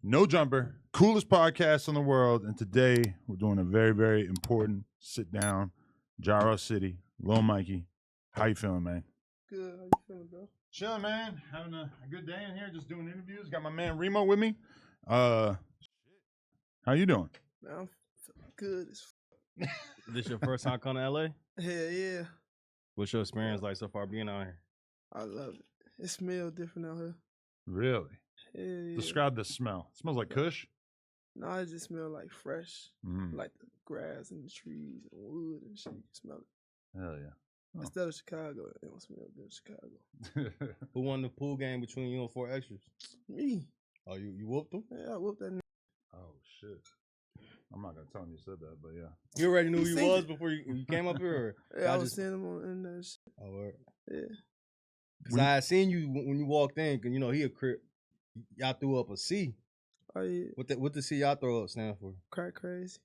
No Jumper, coolest podcast in the world. And today we're doing a very, very important sit down. Jaro City, Lil Mikey. How you feeling, man? Good. How you feeling, bro? Chilling, man. Having a good day in here, just doing interviews. Got my man Remo with me. How you doing? Man, I'm feeling good as This your first time coming to LA? Hell yeah. What's your experience like so far being out here? I love it. It smells different out here. Really? Hell yeah. Describe the smell. It smells like Kush. No, it just smells like fresh. Mm. Like the grass and the trees and wood and shit. You can smell it. Hell yeah. Oh. Instead of Chicago, it don't smell good in Chicago. Who won the pool game between you and four extras? Me. Oh, you whooped them? Yeah, I whooped that nigga. Oh, shit. I'm not going to tell him you said that, but yeah. You already knew He who seen you was it. before you came up here? Or Yeah, I was seeing him on the internet and shit. Oh, word. Yeah. Because I had seen you when you walked in, because, you know, he a crip. Y'all threw up a C. Oh, yeah. What the C y'all throw up stand for? Crack crazy.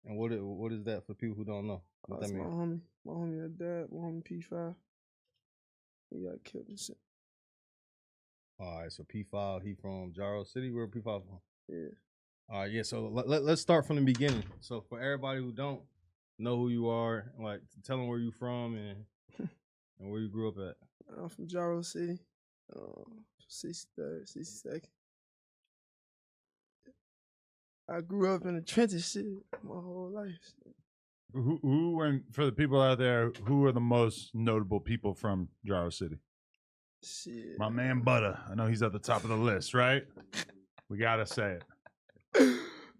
And what is that for people who don't know? What That's that my mean? homie. My homie that died. My homie P5. He got killed and shit. All right, so P5, he from Jaro City? Where P5 from? Yeah. All right, yeah, so let's start from the beginning. So for everybody who don't know who you are, like, tell them where you from and where you grew up at. I'm from Jaro City. 63rd, 62nd. I grew up in the trenches shit my whole life. Shit. Who and for the people out there, who are the most notable people from Jaro City? Shit. My man Butta. I know he's at the top of the list, right? We got to say it.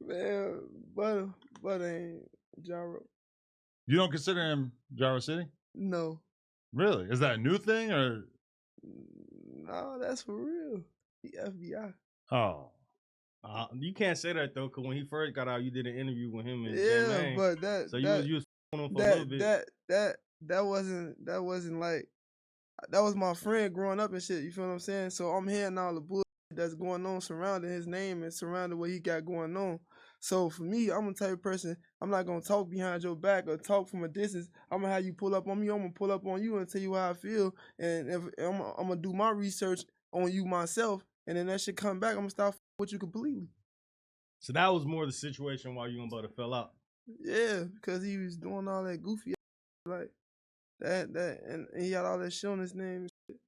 Man, Butta ain't Jaro. You don't consider him Jaro City? No. Really? Is that a new thing or? No, that's for real. He FBI. Oh. You can't say that though, because when he first got out, you did an interview with him and Yeah, J-Mane. but that So you was on him for a little bit. that wasn't like that was my friend growing up and shit. You feel what I'm saying? So I'm hearing all the bullshit that's going on surrounding his name and surrounding what he got going on. So for me, I'm the type of person, I'm not gonna talk behind your back or talk from a distance. I'm gonna have you pull up on me. I'm gonna pull up on you and tell you how I feel. And if I'm gonna do my research on you myself, and then that shit come back, I'm gonna start with you completely. So that was more the situation while you and Butta fell out. Yeah, because he was doing all that goofy like that, and he had all that shit on his name and shit.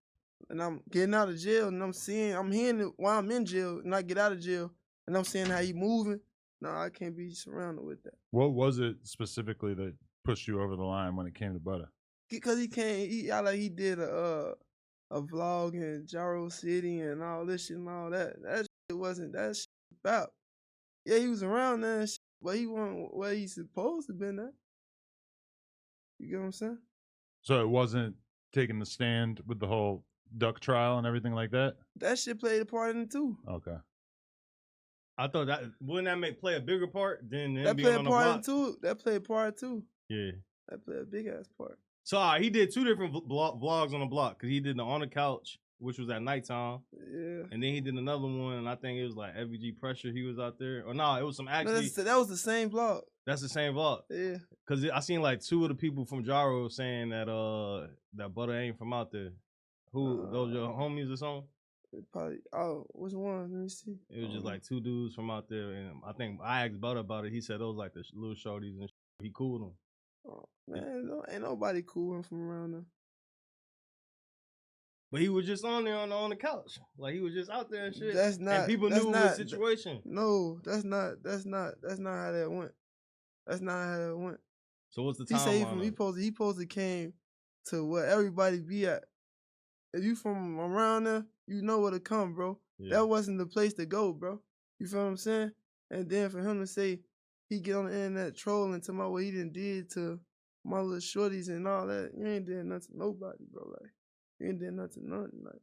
And I'm getting out of jail, and I'm hearing it while I'm in jail, and I get out of jail, and I'm seeing how he moving. No, I can't be surrounded with that. What was it specifically that pushed you over the line when it came to Butta? Because he did a vlog in Jaro City and all this shit and all that. That shit wasn't that shit about. Yeah, he was around there and shit, but he wasn't where he's supposed to been at. You get what I'm saying? So it wasn't taking the stand with the whole duck trial and everything like that? That shit played a part in it too. Okay. I thought that wouldn't that play a bigger part than him That being played on a the part block? too. That played a part too. Yeah. That played a big ass part. So he did two different vlogs on the block because he did the on the couch, which was at nighttime. Yeah. And then he did another one, and I think it was like FVG Pressure. He was out there, or no, it was some actually. No, that was the same vlog. That's the same vlog. Yeah. Cause I seen like two of the people from Jaro saying that that Butta ain't from out there. Who those your homies or something? Probably. Which one? Let me see. It was just like two dudes from out there, and I think I asked Butta about it. He said those like the little shorties and shit. He cool them. Oh, man, ain't nobody cool from around there. But he was just on there on the couch, like he was just out there and shit. That's not. And people that's knew not, his situation. No, that's not how that went. That's not how that went. So what's the He timeline? said he supposed to came to where everybody be at. If you from around there, you know where to come, bro. Yeah. That wasn't the place to go, bro. You feel what I'm saying? And then for him to say he get on the internet trolling to my what he done did to my little shorties and all that, you ain't did nothing to nobody, bro. Like you ain't did nothing to nothing. Like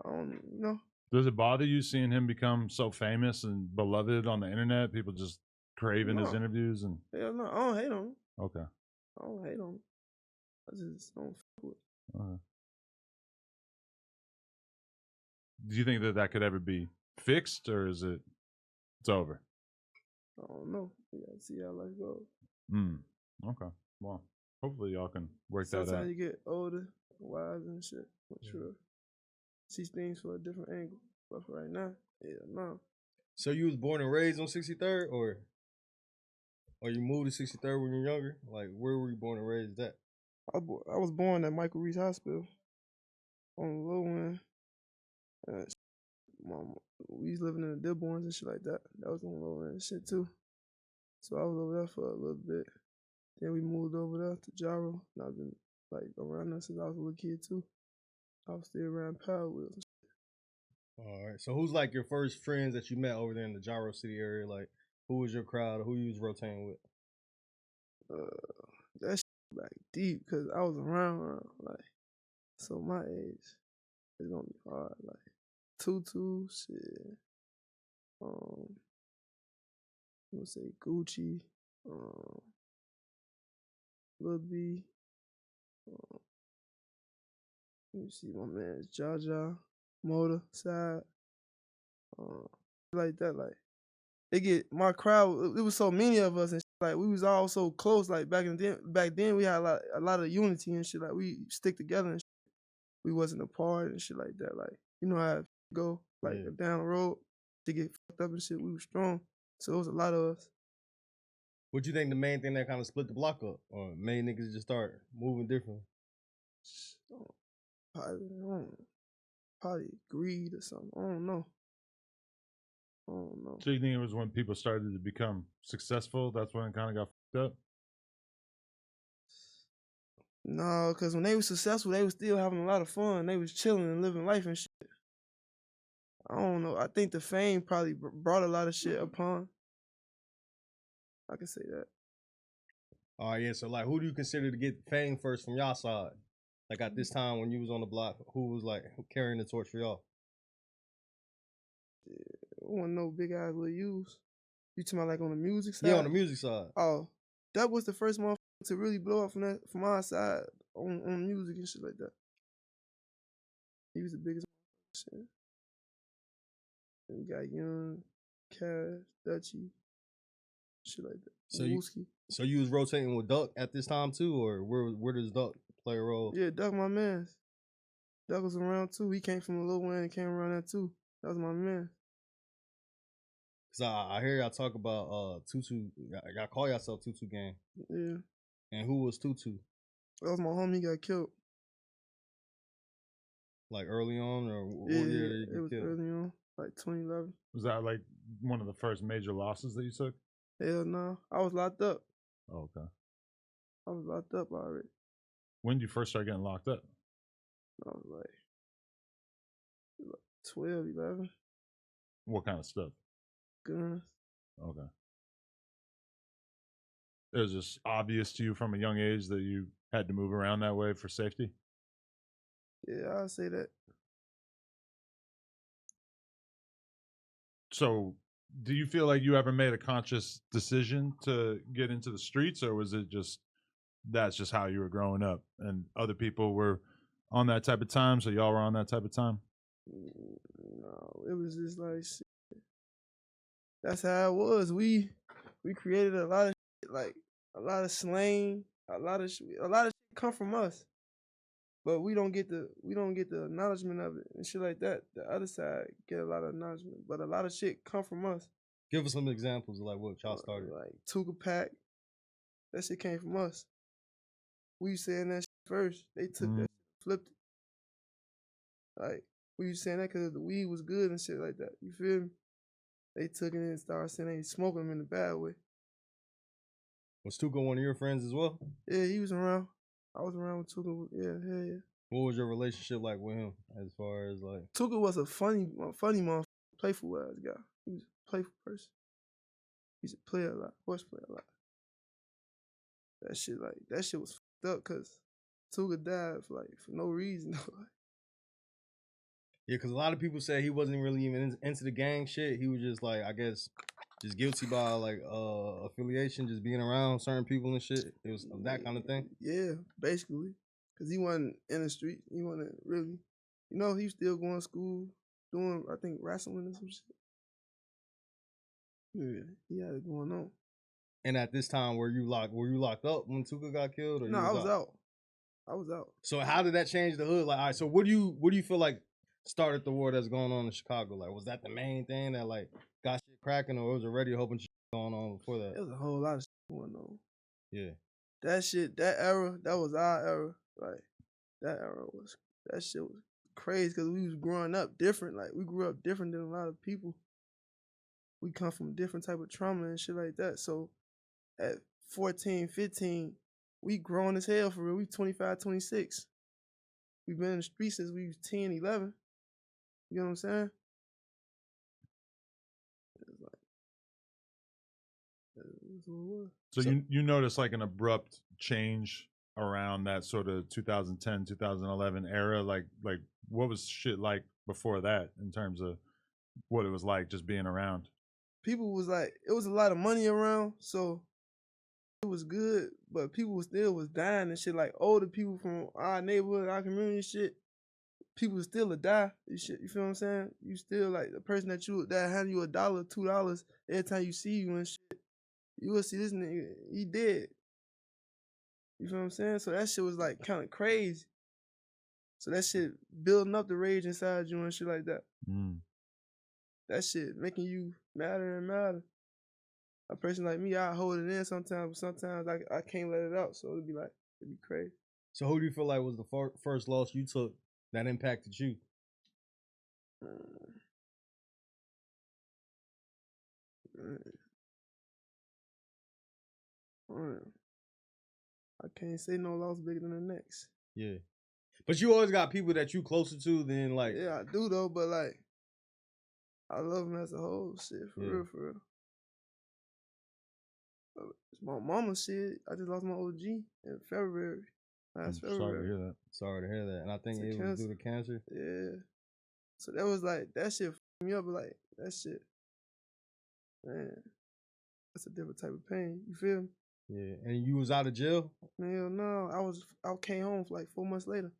I don't, you know. Does it bother you seeing him become so famous and beloved on the internet? People just craving his interviews and. Hell no, I don't hate on him. Okay. I don't hate on him. I just don't fuck with him. Okay. Do you think that could ever be fixed, or is it's over? I don't know. We gotta see how life goes. Okay. Well, hopefully y'all can work that out. Sometimes you get older, wise and shit. I'm sure. See things from a different angle. But for right now, yeah, no. So you was born and raised on 63rd, or you moved to 63rd when you were younger? Like, where were you born and raised at? I was born at Michael Reese Hospital on the low end. We was living in the Dearborns and shit like that. That was on the low end shit too. So I was over there for a little bit. Then we moved over there to Jaro. And I've been like around there since I was a little kid too. I was still around Power Wheels and shit. All right. So who's like your first friends that you met over there in the Jaro City area? Like, who was your crowd or who you was rotating with? That shit like deep because I was around like, so my age it's gonna be hard. Like Tutu, shit. I'm gonna say Gucci, Lil B. Let me see, my man Jaja, Motor, Side, like that. Like it get my crowd. It was so many of us and shit, like we was all so close. Like back then we had a lot of unity and shit. Like we stick together and shit. We wasn't apart and shit like that. Like you know how it go like down the road to get fucked up and shit. We was strong, so it was a lot of us. What you think the main thing that kind of split the block up, or made niggas just start moving differently? Probably greed or something. I don't know. So you think it was when people started to become successful? That's when it kind of got fucked up? No, because when they was successful, they was still having a lot of fun. They was chilling and living life and shit. I don't know. I think the fame probably brought a lot of shit upon. I can say that. Oh, yeah. So, like, who do you consider to get fame first from y'all side? Like, at this time when you was on the block, who was, like, carrying the torch for y'all? Yeah, I want no big eyes little use. You talking about, like, on the music side? Yeah, on the music side. Oh, that was the first motherfucker to really blow up from our side on music and shit like that. He was the biggest shit. And we got Young, Cash, Dutchy, shit like that. So you was rotating with Duck at this time too, or where does Duck play a role? Yeah, Duck my man. Duck was around too. He came from the low end and came around that too. That was my man. Cause I hear y'all talk about Tutu. Y'all call yourself Tutu Gang. Yeah. And who was Tutu? That was my homie. He got killed. Like early on, or what yeah, year did he it was killed? early on, like 2011. Was that like one of the first major losses that you took? Hell no, I was locked up. Oh, okay. I was locked up already. When did you first start getting locked up? I was like 12, 11. What kind of stuff? Guns. Okay. It was just obvious to you from a young age that you had to move around that way for safety? Yeah, I'll say that. So, do you feel like you ever made a conscious decision to get into the streets, or was it just that's just how you were growing up and other people were on that type of time, so y'all were on that type of time? No, it was just like shit. That's how it was. We created a lot of shit, like a lot of slang, a lot of shit come from us. But we don't get the acknowledgement of it and shit like that. The other side get a lot of acknowledgement, but a lot of shit come from us. Give us some examples of like what y'all started. Like Tuka Pack, that shit came from us. We saying that shit first. They took that shit, flipped it. Like we was saying that because the weed was good and shit like that. You feel me? They took it and started saying they smoking them in a bad way. Was Tuka one of your friends as well? Yeah, he was around. I was around with Tuka. Yeah, hell yeah. What was your relationship like with him as far as like? Tuka was a funny motherfucker, playful ass guy. He was a playful person. He used to play a lot, horseplay a lot. That shit was fucked up because Tuka died for no reason. Yeah, because a lot of people say he wasn't really even into the gang shit. He was just like, I guess, just guilty by like affiliation, just being around certain people and shit. It was that kind of thing. Yeah, basically, because he wasn't in the street. He wasn't really, he was still going to school, doing I think wrestling or some shit. Yeah, he had it going on. And at this time, were you locked up when Tuka got killed? Or no, I was out. I was out. So how did that change the hood? Like, all right, so what do you feel like started the war that's going on in Chicago? Like, was that the main thing that like got shit cracking, or it was already a whole bunch of shit going on before that? There was a whole lot of shit going on. Yeah. That shit, that era, that was our era. Like, that shit was crazy because we was growing up different. Like, we grew up different than a lot of people. We come from a different type of trauma and shit like that. So, at 14, 15, we grown as hell for real. We 25, 26. We been in the streets since we was 10, 11. You know what I'm saying? It's like, that's what it was. So you notice like an abrupt change around that sort of 2010, 2011 era. Like what was shit like before that in terms of what it was like just being around? People was like, it was a lot of money around, so it was good, but people still was dying and shit. Like older people from our neighborhood, our community and shit, people still would die and shit. You feel what I'm saying? You still like the person that hand you $1, $2 every time you see you and shit. You will see this nigga, he dead. You feel what I'm saying? So that shit was like kind of crazy. So that shit building up the rage inside you and shit like that. That shit making you madder and madder. A person like me, I hold it in sometimes, but sometimes I can't let it out. So it'd be crazy. So who do you feel like was the first loss you took that impacted you? I can't say no loss bigger than the next. Yeah. But you always got people that you closer to than like. Yeah, I do though, but like, I love them as a whole. Shit, for real, for real. It's my mama shit. I just lost my OG in February. Last February. Sorry to hear that. Sorry to hear that. And I think it was due to cancer. Yeah. So that was like, that shit fucked me up. Like, that shit, man, that's a different type of pain. You feel me? Yeah. And you was out of jail? Hell no. I came home for like 4 months later.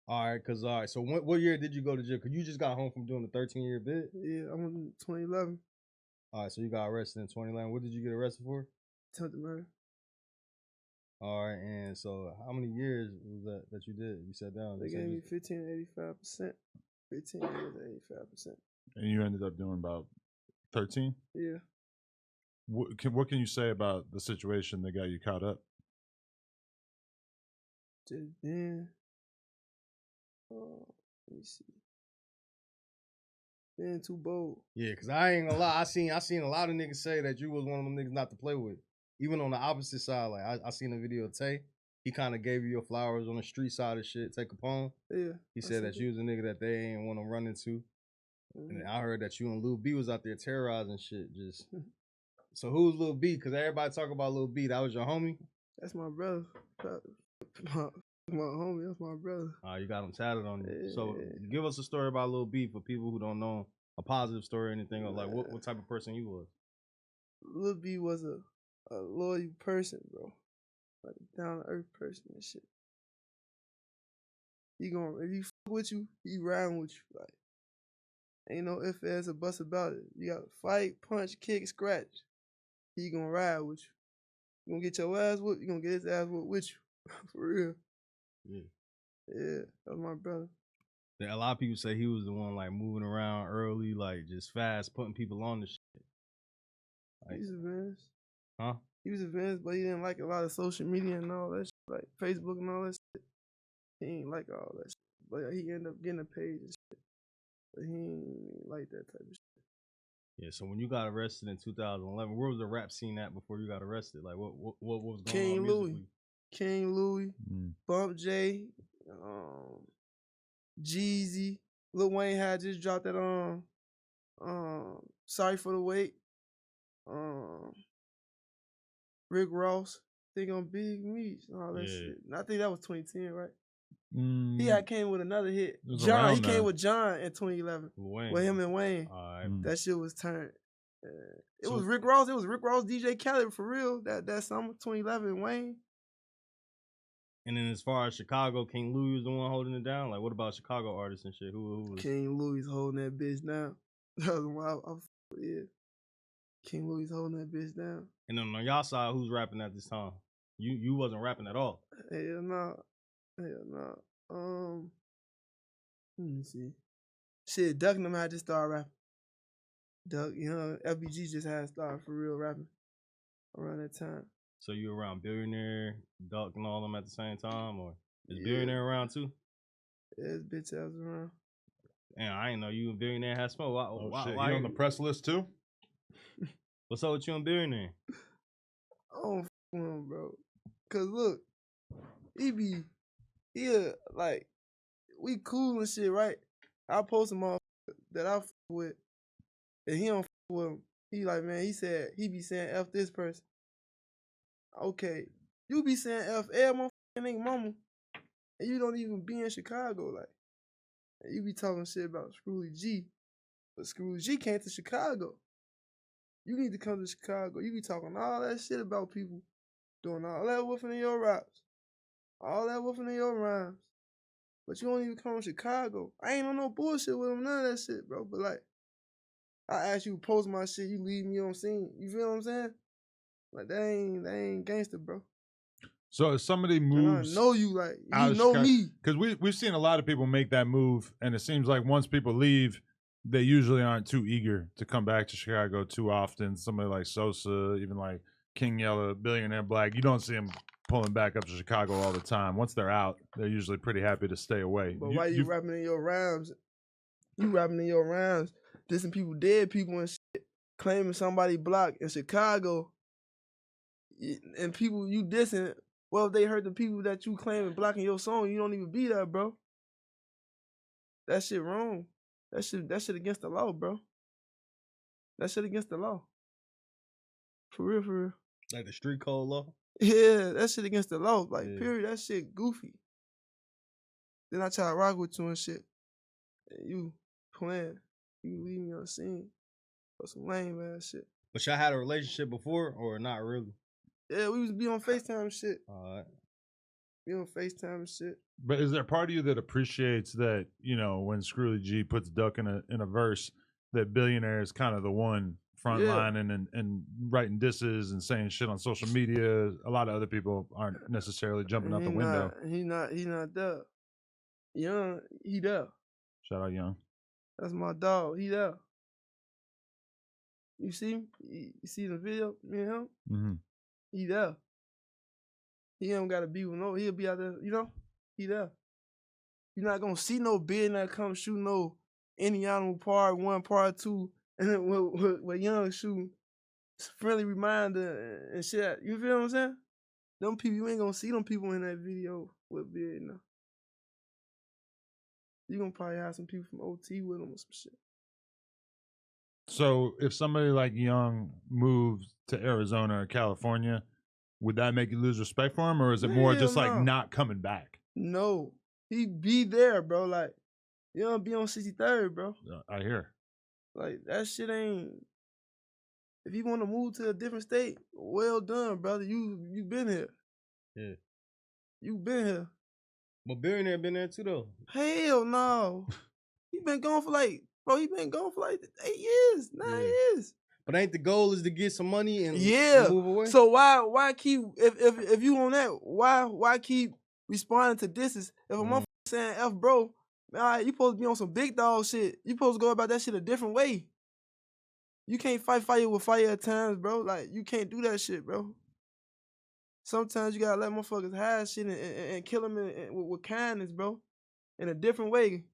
All right. So what year did you go to jail? Because you just got home from doing the 13-year bid? Yeah, I went in 2011. All right, so you got arrested in 2011. What did you get arrested for? Attempted murder. All right, and so how many years was that you did? You sat down. They gave me 15 to 85%. 15 years to 85%. And you ended up doing about 13? Yeah. What can you say about the situation that got you caught up? Just then, let me see. Being too bold. Yeah, because I ain't gonna lie. I seen a lot of niggas say that you was one of them niggas not to play with. Even on the opposite side, like I seen a video of Tay. He kind of gave you your flowers on the street side of shit. Tay Capone. Yeah. He said that you was a nigga that they ain't want to run into. And I heard that you and Lil B was out there terrorizing shit. Just so who's Lil B? Because everybody talk about Lil B. That was your homie? That's my brother. My homie, that's my brother. You got him tatted on you. Yeah. So give us a story about Lil B for people who don't know, a positive story or anything. Or like what type of person you was. Lil B was a loyal person, bro. Like a down to earth person and shit. If he fuck with you, he ride with you. Like, ain't no ifs, ands, or buts about it. You gotta fight, punch, kick, scratch. He gonna ride with you. You gonna get your ass whooped, you gonna get his ass whooped with you. For real. Yeah. Yeah, that's my brother. Yeah, a lot of people say he was the one like moving around early, like just fast, putting people on the shit. Like, he was advanced. Huh? He was advanced, but he didn't like a lot of social media and all that shit, like Facebook and all that shit. He ain't like all that shit. But he ended up getting a page and shit. But he ain't like that type of shit. Yeah, so when you got arrested in 2011, where was the rap scene at before you got arrested? Like what was going King on Louis. musically? King Louis, Bump J, Jeezy, Lil Wayne had just dropped that Sorry for the Wait. Rick Ross, think on Big Meats and all that shit. And I think that was 2010, right? He had came with another hit. John, he came with John in 2011. With him and Wayne. That shit was turned. It was Rick Ross. It was Rick Ross, DJ Khaled for real. That summer 2011, Wayne. And then as far as Chicago, King Louis was the one holding it down. Like what about Chicago artists and shit? Who was King Louis holding that bitch down. That was why yeah. King Louis holding that bitch down. And then on y'all side, who's rapping at this time? You wasn't rapping at all. Hell no. Let me see. Shit, Duck and them had to start rapping. Duck, FBG just had started for real rapping around that time. So you around Billionaire, Duck, and all them at the same time, or is Yeah. Billionaire around too? Yeah, his bitch ass around. Damn, I didn't know you and Billionaire had smoke. Why, Shit, why you on the press list too? What's up with you and Billionaire? I don't f with him, bro. Cause look, he like, we cool and shit, right? I post him off that I f with, and he don't f with him. He like, man, he be saying F this person. Okay, you be saying F every motherfucking nigga mama, and you don't even be in Chicago, like. And you be talking shit about Scrooly G, but Scrooly G came to Chicago. You need to come to Chicago. You be talking all that shit about people, doing all that woofing in your raps, all that woofing in your rhymes, but you don't even come to Chicago. I ain't on no bullshit with him, none of that shit, bro. But like, I ask you to post my shit, you leave me on scene. You feel what I'm saying? Like that ain't gangster, bro. So if somebody moves, and I know you, like out you of know Chicago, me, because we've seen a lot of people make that move, and it seems like once people leave, they usually aren't too eager to come back to Chicago too often. Somebody like Sosa, even like King Yella, Billionaire Black, you don't see them pulling back up to Chicago all the time. Once they're out, they're usually pretty happy to stay away. But why you rapping in your rhymes? You rapping in your rhymes, dissing people, dead people and shit, claiming somebody blocked in Chicago, and people you dissing. Well, if they heard the people that you claiming blocking your song, you don't even be there, bro. That shit wrong. That shit against the law, bro. That shit against the law. For real, for real. Like the street code law? Yeah, that shit against the law. Like, Yeah. period. That shit goofy. Then I try to rock with you and shit. And you playing. You leave me on scene. For some lame ass shit. But y'all had a relationship before or not really? Yeah, we used to be on FaceTime and shit. All right. Be on FaceTime and shit. But is there a part of you that appreciates that, when Scrooly G puts Duck in a verse, that Billionaire is kind of the one frontlining and writing disses and saying shit on social media? A lot of other people aren't necessarily jumping out the window. He not there. Young, he there. Shout out Young. That's my dog. He there. You see him? You see the video? Me and him? Mm-hmm. He there. He don't gotta be with he'll be out there, he there. You're not gonna see no Billionaire come shoot no any animal part 1, part 2, and then with Young shooting friendly reminder and shit. You feel what I'm saying? Them people, you ain't gonna see them people in that video with Billionaire. You gonna probably have some people from OT with them or some shit. So if somebody like Young moved to Arizona or California, would that make you lose respect for him, or is it more just like not coming back? No, he be there, bro. Like, Young be on 63rd, bro. I hear. Like, that shit ain't. If you want to move to a different state, well done, brother. You been here. Yeah. You been here. But Billionaire been there too, though. Hell no. He been gone for like 8 years, 9 years. But ain't the goal is to get some money and move away? So why keep if you on that, why keep responding to disses? If a motherfucker saying F bro, man, you supposed to be on some big dog shit. You supposed to go about that shit a different way. You can't fight fire with fire at times, bro. Like, you can't do that shit, bro. Sometimes you gotta let motherfuckers hide shit and kill them with kindness, bro. In a different way.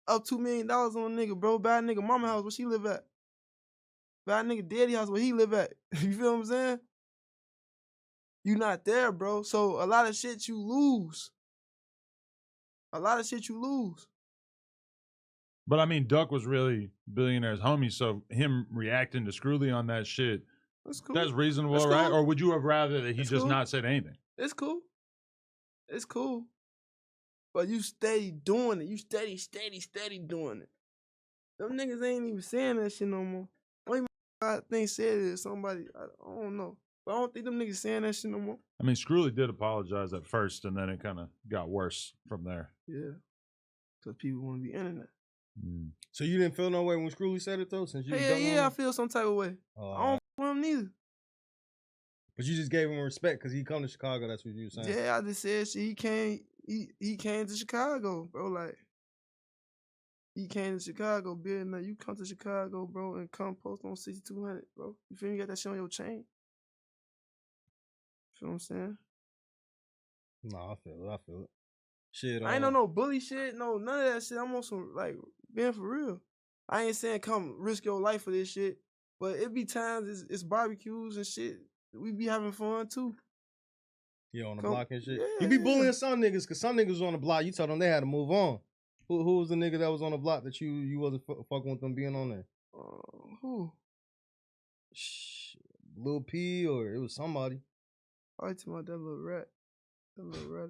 Up $2 million on a nigga, bro. Buy a nigga mama house where she live at. Buy a nigga daddy house where he live at. You feel what I'm saying? You not there, bro. So a lot of shit you lose. But I mean, Duck was really Billionaire's homie, so him reacting to Scrooly on that shit, that's cool. That's reasonable, that's right? Cool. Or would you have rather that he just not said anything? It's cool. It's cool. But you steady doing it. You steady doing it. Them niggas ain't even saying that shit no more. Only I think said it is somebody, I don't know. But I don't think them niggas saying that shit no more. I mean, Scrooly did apologize at first, and then it kind of got worse from there. Yeah. Because people want to be internet. So you didn't feel no way when Scrooly said it, though? Since you I feel some type of way. I don't for him neither. But you just gave him respect because he come to Chicago. That's what you were saying. Yeah, I just said shit. He came to Chicago, bro. Like, He came to Chicago, Billionaire. You come to Chicago, bro, and come post on 6200, bro. You feel me? You got that shit on your chain. Feel what I'm saying? No, I feel it. Shit, I ain't on no bully shit, no, none of that shit. I'm on some, like, being for real. I ain't saying come risk your life for this shit, but it be times it's barbecues and shit. We be having fun, too. Yeah, on the block and shit. Yeah, you be bullying some niggas, because some niggas was on the block. You told them they had to move on. Who was the nigga that was on the block that you wasn't fucking with them being on there? Who? Lil P, or it was somebody. I talking about that little rat. That little rat.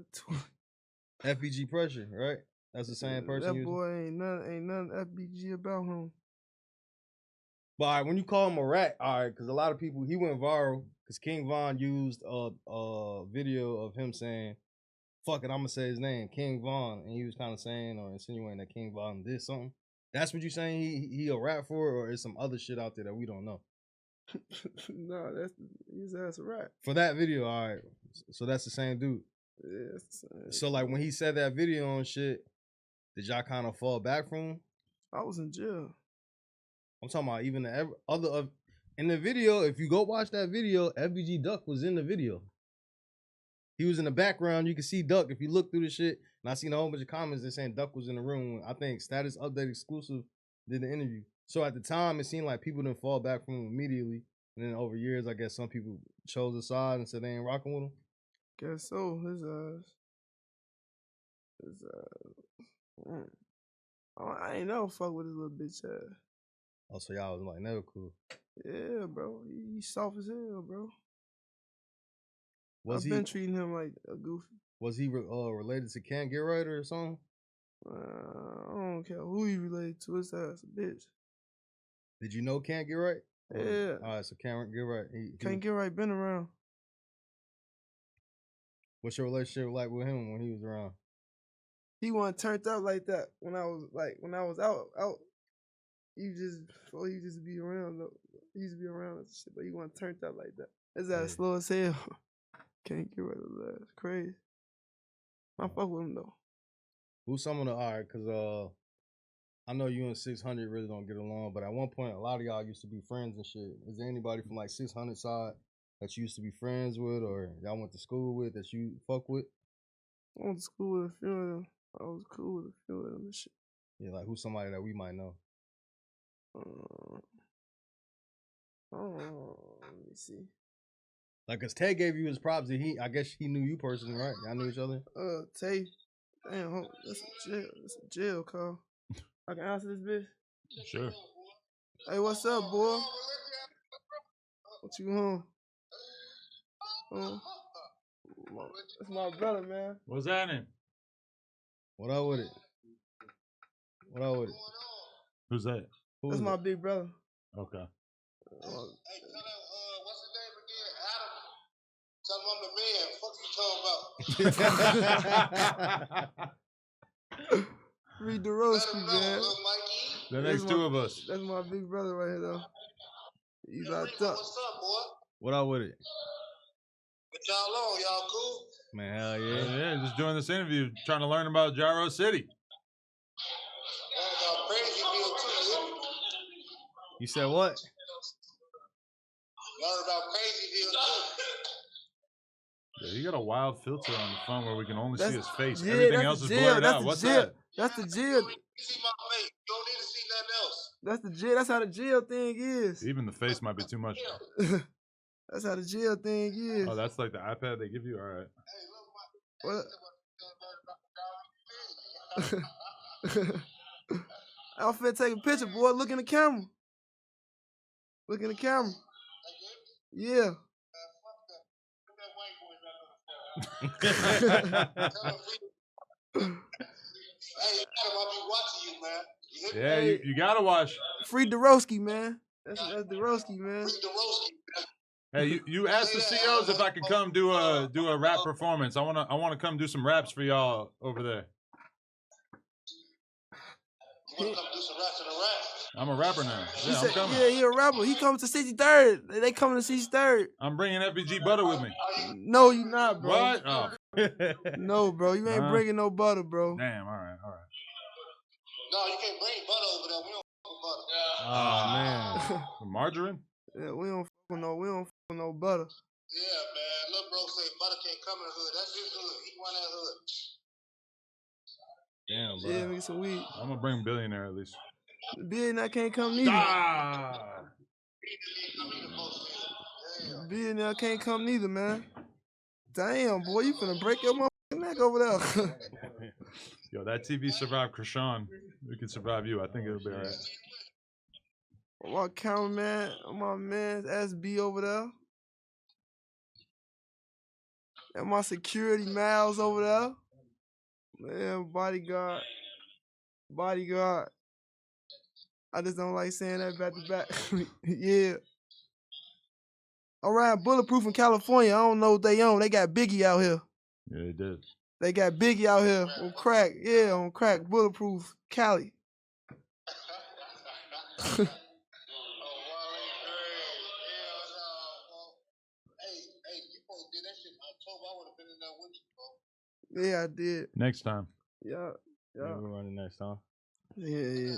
FBG Pressure, right? That's the same person. That boy ain't nothing FBG about him. But all right, when you call him a rat, all right, because a lot of people, he went viral because King Von used a video of him saying, fuck it, I'm going to say his name, King Von. And he was kind of saying or insinuating that King Von did something. That's what you saying he a rat for, or is some other shit out there that we don't know? No, he's ass a rat. For that video, all right. So that's the same dude. Yeah. So like when he said that video on shit, did y'all kind of fall back from him? I was in jail. I'm talking about even the other in the video. If you go watch that video, FBG Duck was in the video. He was in the background. You can see Duck if you look through the shit. And I seen a whole bunch of comments that saying Duck was in the room. I think Status Update Exclusive did the interview. So at the time, it seemed like people didn't fall back from him immediately. And then over years, I guess some people chose a side and said they ain't rocking with him. Guess so. I ain't never fuck with his little bitch ass. Oh, so y'all was like never cool. Yeah, bro. He soft as hell, bro. I've been treating him like a goofy. Was he related to Can't Get Right or something? I don't care who he related to. His ass a bitch. Did you know Can't Get Right? Yeah. All right, so Can't Get Right. Can't Get Right been around. What's your relationship like with him when he was around? He wasn't turned up like that when I was out. He just be around though. He used to be around and shit, but he wasn't turned up like that. His ass slow as hell. Can't get rid of that. It's crazy. I fuck with him though. Who's some of the cause I know you and 600 really don't get along, but at one point a lot of y'all used to be friends and shit. Is there anybody from like 600 side that you used to be friends with or y'all went to school with that you fuck with? I went to school with a few of them. I was cool with a few of them and shit. Yeah, like who's somebody that we might know? Let me see. Like, cause Tay gave you his props. I guess he knew you personally, right? Y'all knew each other. Tay, damn, that's a jail. That's a jail call. I can answer this bitch. Sure. Hey, what's up, boy? What you on? That's my brother, man. What's happening? What up with it? What up with it? Who's that? That's my big brother. Okay. Hey, tell him, what's his name again? Adam. Tell him I'm the man. Fuck you talking about? rder, man. The next two of us. That's my big brother right here, though. He's locked up. What's up, boy? What up with it? What y'all on? Y'all cool? Man, hell yeah. Yeah, just doing this interview, trying to learn about Jaro City. About Crazyville too, You said what? Learn about Crazyville too. Yeah, you got a wild filter on the phone where we can only see his face. Yeah, everything else is blurred out. What's that? That's the jail. You see my face. You don't need to see nothing else. That's the jail. That's how the jail thing is. Even the face might be too much. That's how the jail thing is. Oh, that's like the iPad they give you? All right. What? I'm finna take a picture, boy. Look in the camera. Look in the camera. Yeah. Hey, Adam, I'll be watching you, man. Yeah, you gotta watch. Free Dorowski, man. That's Dorowski, man. Free Dorowski, man. Hey, you asked the CEOs if I could come do a rap performance. I wanna come do some raps for y'all over there. You wanna come do some raps in the rap? I'm a rapper now. Yeah, I'm coming. Yeah, he a rapper. He coming to 63rd. They coming to 63rd. I'm bringing FBG Butta with me. No, you not, bro. What? Oh. No, bro. You ain't bringing no butter, bro. Damn. All right. No, you can't bring butter over there. We don't fuck with butter. Oh man. Margarine? Yeah, we don't fuck with no butter. Yeah, man. Lil' bro say butter can't come in the hood. That's his hood. He run that hood. Damn, bro. Yeah, nigga, some weed. I'm gonna bring Billionaire at least. The Billionaire can't come neither. Billionaire can't come neither, man. Damn, boy, you finna break your motherfucking neck over there. Yo, that TV survived Krishan. We can survive you. I think it'll be all right. My cameraman, my man SB over there. And my security Miles over there. Man, bodyguard. I just don't like saying that back to back. Yeah. All right, Bulletproof in California. I don't know what they own. They got Biggie out here. Yeah, they did. They got Biggie out here on crack. Yeah, on crack. Bulletproof Cali. Yeah, I did. Next time. Yeah. Yeah, we're running next time. Yeah.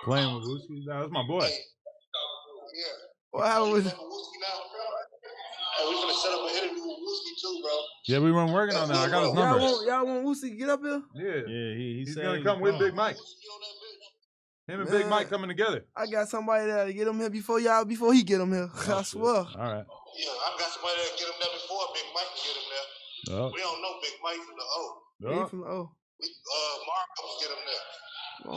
Playing with Wooski? That was my boy. Yeah. What happened with Hey, we finna set up an interview with Wooski too, bro. Yeah, we weren't working on that. I got his number. Y'all want Woosie to get up here? Yeah. Yeah, He's said gonna come with Big Mike. Wooski on that bitch. Him and Big Mike coming together. I got somebody there to get him here before he get him here. I swear. All right. Yeah, I got somebody that get him there before Big Mike can get him there. Oh. We don't know Big Mike from the O. He from the O. Marco get him there.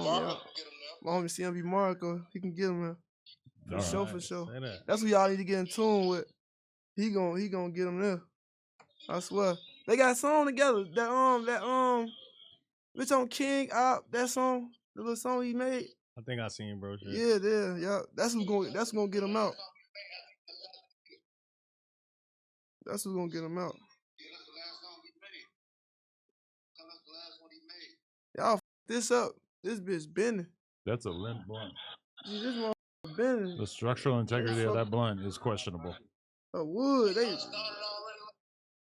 Marco can get him there. My homie CMB Marco, he can get him here. For sure, for sure. Say that. That's who y'all need to get in tune with. He gonna get him there. I swear. They got a song together. That Bitch on King out, that song, the little song he made. I think I seen bro shit. Yeah. That's who's gonna get him out. That's who's gonna get him out. Y'all f this up. This bitch bending. That's a limp blunt. See, this motherfucker bending. The structural integrity of that blunt is questionable. Wood,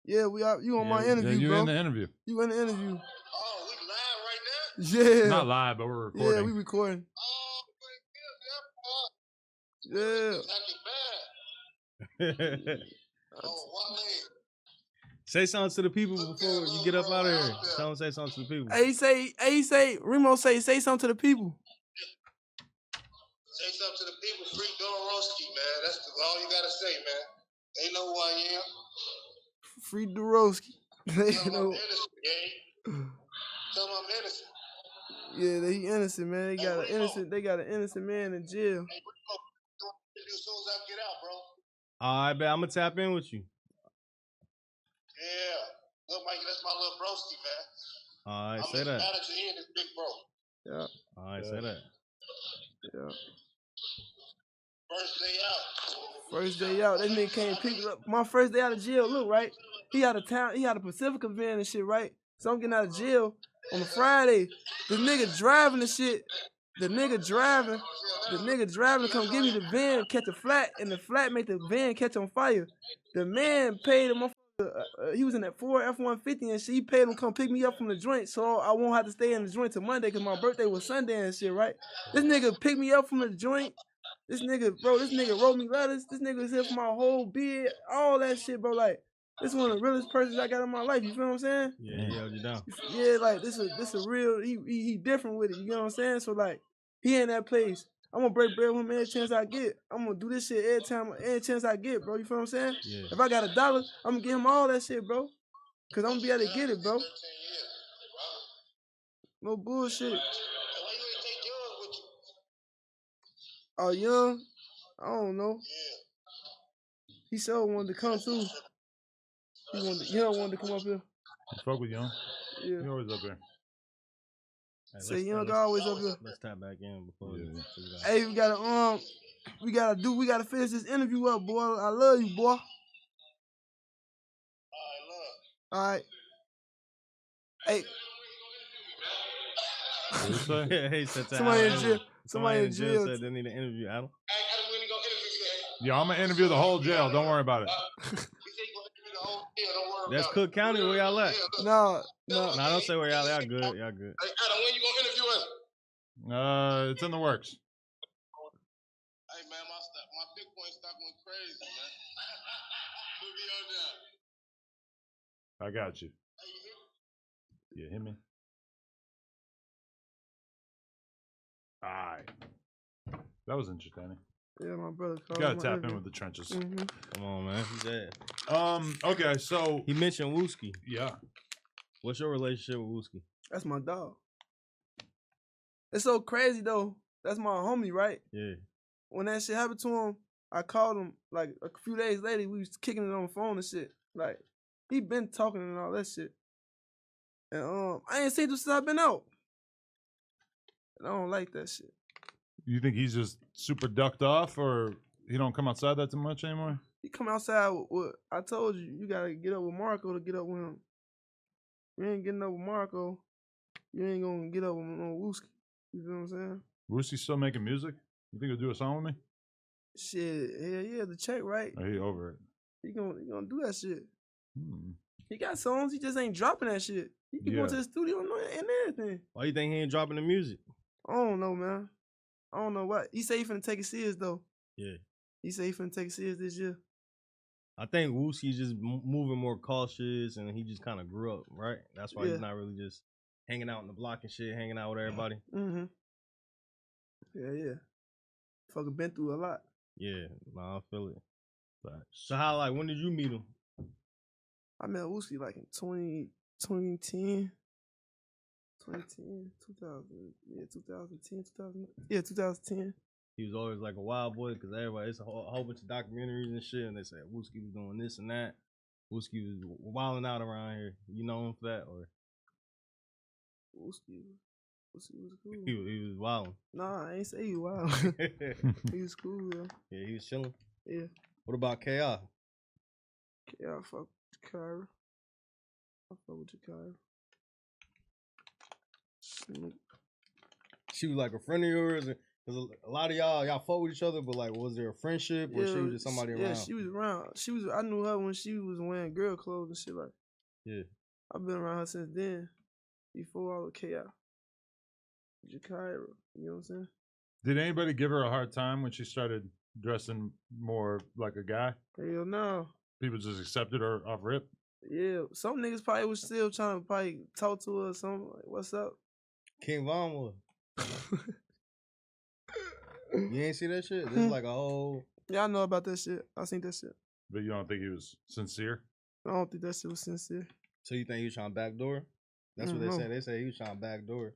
yeah, you on my interview, yeah, you bro. in the interview. You in the interview. Oh, we live right now? Yeah. Not live, but we're recording. Yeah, we recording. Yeah. Say something to the people before you get up out of here. Tell them say something to the people. Hey, Remo say something to the people. Say something to the people. Free Dorowski, man. That's all you gotta say, man. They know who I am. Free Dorowski. They Tell them know. I'm innocent, gang. Tell them I'm innocent. Yeah, he innocent, man. They got an innocent man in jail. Hey, Remo, as soon as I get out, bro. All right, bet I'm gonna tap in with you. Yeah. Look, Mikey, that's my little broski, man. All right, I'm say his that. manager and his big bro. Yeah. All right, say that. Yeah. First day out. First day out. That nigga came pick up. My first day out of jail, look, right? He out of town. He had a Pacifica van and shit, right? So I'm getting out of jail on a Friday. The nigga driving the shit. The nigga driving to come give me the van, catch a flat, and the flat make the van catch on fire. The man paid him. He was in that Ford F-150 and shit. He paid him to come pick me up from the joint, so I won't have to stay in the joint till Monday because my birthday was Sunday and shit, right? This nigga picked me up from the joint. This nigga wrote me letters. This nigga was here for my whole bid, all that shit, bro. Like, this one of the realest persons I got in my life. You feel what I'm saying? Yeah, he held you down. Yeah, like this a real. He different with it. You know what I'm saying? So like, he in that place. I'm gonna break bread with him every chance I get. I'm gonna do this shit every chance I get, bro. You feel what I'm saying? Yeah. If I got $1, I'm gonna give him all that shit, bro. Cause I'm gonna be able to get it, bro. No bullshit. Oh, Young? I don't know. He sure wanted to come too. Young wanted to come up here. You fuck with Young? Yeah. He always up here. Hey, Say Young always up here. Let's tap back in before Hey, we gotta finish this interview up, boy. I love you, boy. All right. Hey. What you say? Hey, Somebody in jail said they need an interview, Adam. Yeah, I'm gonna interview the whole jail. Don't worry about it. That's Cook County. Where y'all at? No. Nah, don't say where y'all at. Y'all good. Y'all good. Hey, Adam, when you gonna interview us? It's in the works. Hey man, my Bitcoin stock went crazy, man. Put me on down. I got you. Hey, you hear me? Yeah, hit me. All right. That was interesting. Yeah, my brother You called. gotta tap in with the trenches. Come on, man. He's dead. Okay, so He mentioned Wooski. yeah. What's your relationship with Wooski? That's my dog. It's so crazy though. That's my homie, right? Yeah. When that shit happened to him, I called him like a few days later. We was kicking it on the phone and shit. Like he been talking and all that shit. And I ain't seen him since I've been out. And I don't like that shit. You think he's just super ducked off, or he don't come outside that too much anymore? He come outside with I told you, you gotta get up with Marco to get up with him. You ain't getting up with Marco, you ain't gonna get up with no Wooski. You feel what I'm saying? Brucey's still making music? You think he'll do a song with me? Shit, hell yeah, the check right. Or he over it? He gonna do that shit. Hmm. He got songs, he just ain't dropping that shit. He be going to the studio and everything. Why you think he ain't dropping the music? I don't know, man. I don't know what. He say he finna take it serious though. Yeah. He say he finna take it serious this year. I think Wooski's just moving more cautious, and he just kind of grew up, right? That's why he's not really just hanging out in the block and shit, hanging out with everybody. Mm-hmm. Yeah. Fucking been through a lot. Yeah, nah, I feel it. So how, like, when did you meet him? I met Wooski like in 2010. 2010, 2010. He was always like a wild boy because everybody, it's a whole bunch of documentaries and shit, and they said Wooski was doing this and that. Wooski was wilding out around here. You know him for that, or? Wooski was cool. He was wilding. Nah, I ain't say he wild. He was cool, though. Yeah, he was chilling. Yeah. What about KR? Yeah, I fuck with Kyra. I fuck with Kyra. She was like a friend of yours, because a lot of y'all fought with each other, but like, was there a friendship, or she was just somebody around? Yeah, she was around. I knew her when she was wearing girl clothes and shit like. Yeah. I've been around her since then. Before all the chaos. Jakira, you know what I'm saying? Did anybody give her a hard time when she started dressing more like a guy? Hell no. People just accepted her off rip? Yeah, some niggas probably was still trying to probably talk to her or something. Like, what's up? King Von was. You ain't see that shit? This is like a whole... Yeah, I know about that shit. I seen that shit. But you don't think he was sincere? I don't think that shit was sincere. So you think he was trying to backdoor? That's what they said. They said he was trying to backdoor.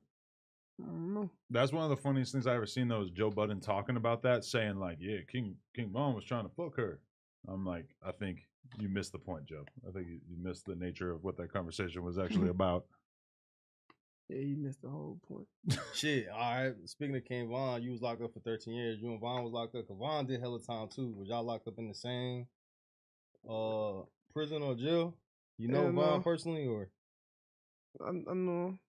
I don't know. That's one of the funniest things I ever seen though, is Joe Budden talking about that, saying like, yeah, King Von was trying to fuck her. I'm like, I think you missed the point, Joe. I think you missed the nature of what that conversation was actually about. Yeah, you missed the whole point. Shit, all right. Speaking of King Von, you was locked up for 13 years. You and Von was locked up. Cause Von did hella time too. Was y'all locked up in the same prison or jail? You know Von personally, or? I know him.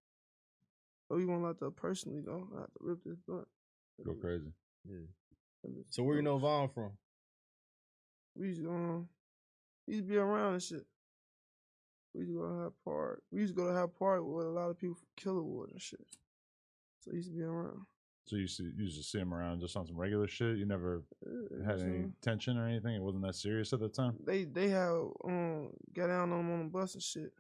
Oh, you want locked up personally though? I have to rip this blunt. Go crazy. Yeah. So where you know Von from? We used to be around and shit. We used to go to Hyde Park. We used to go to Hyde Park with a lot of people from Killerwood and shit. So he used to be around. So you used to see him around just on some regular shit? You never had any tension or anything? It wasn't that serious at the time? They had got down on him on the bus and shit.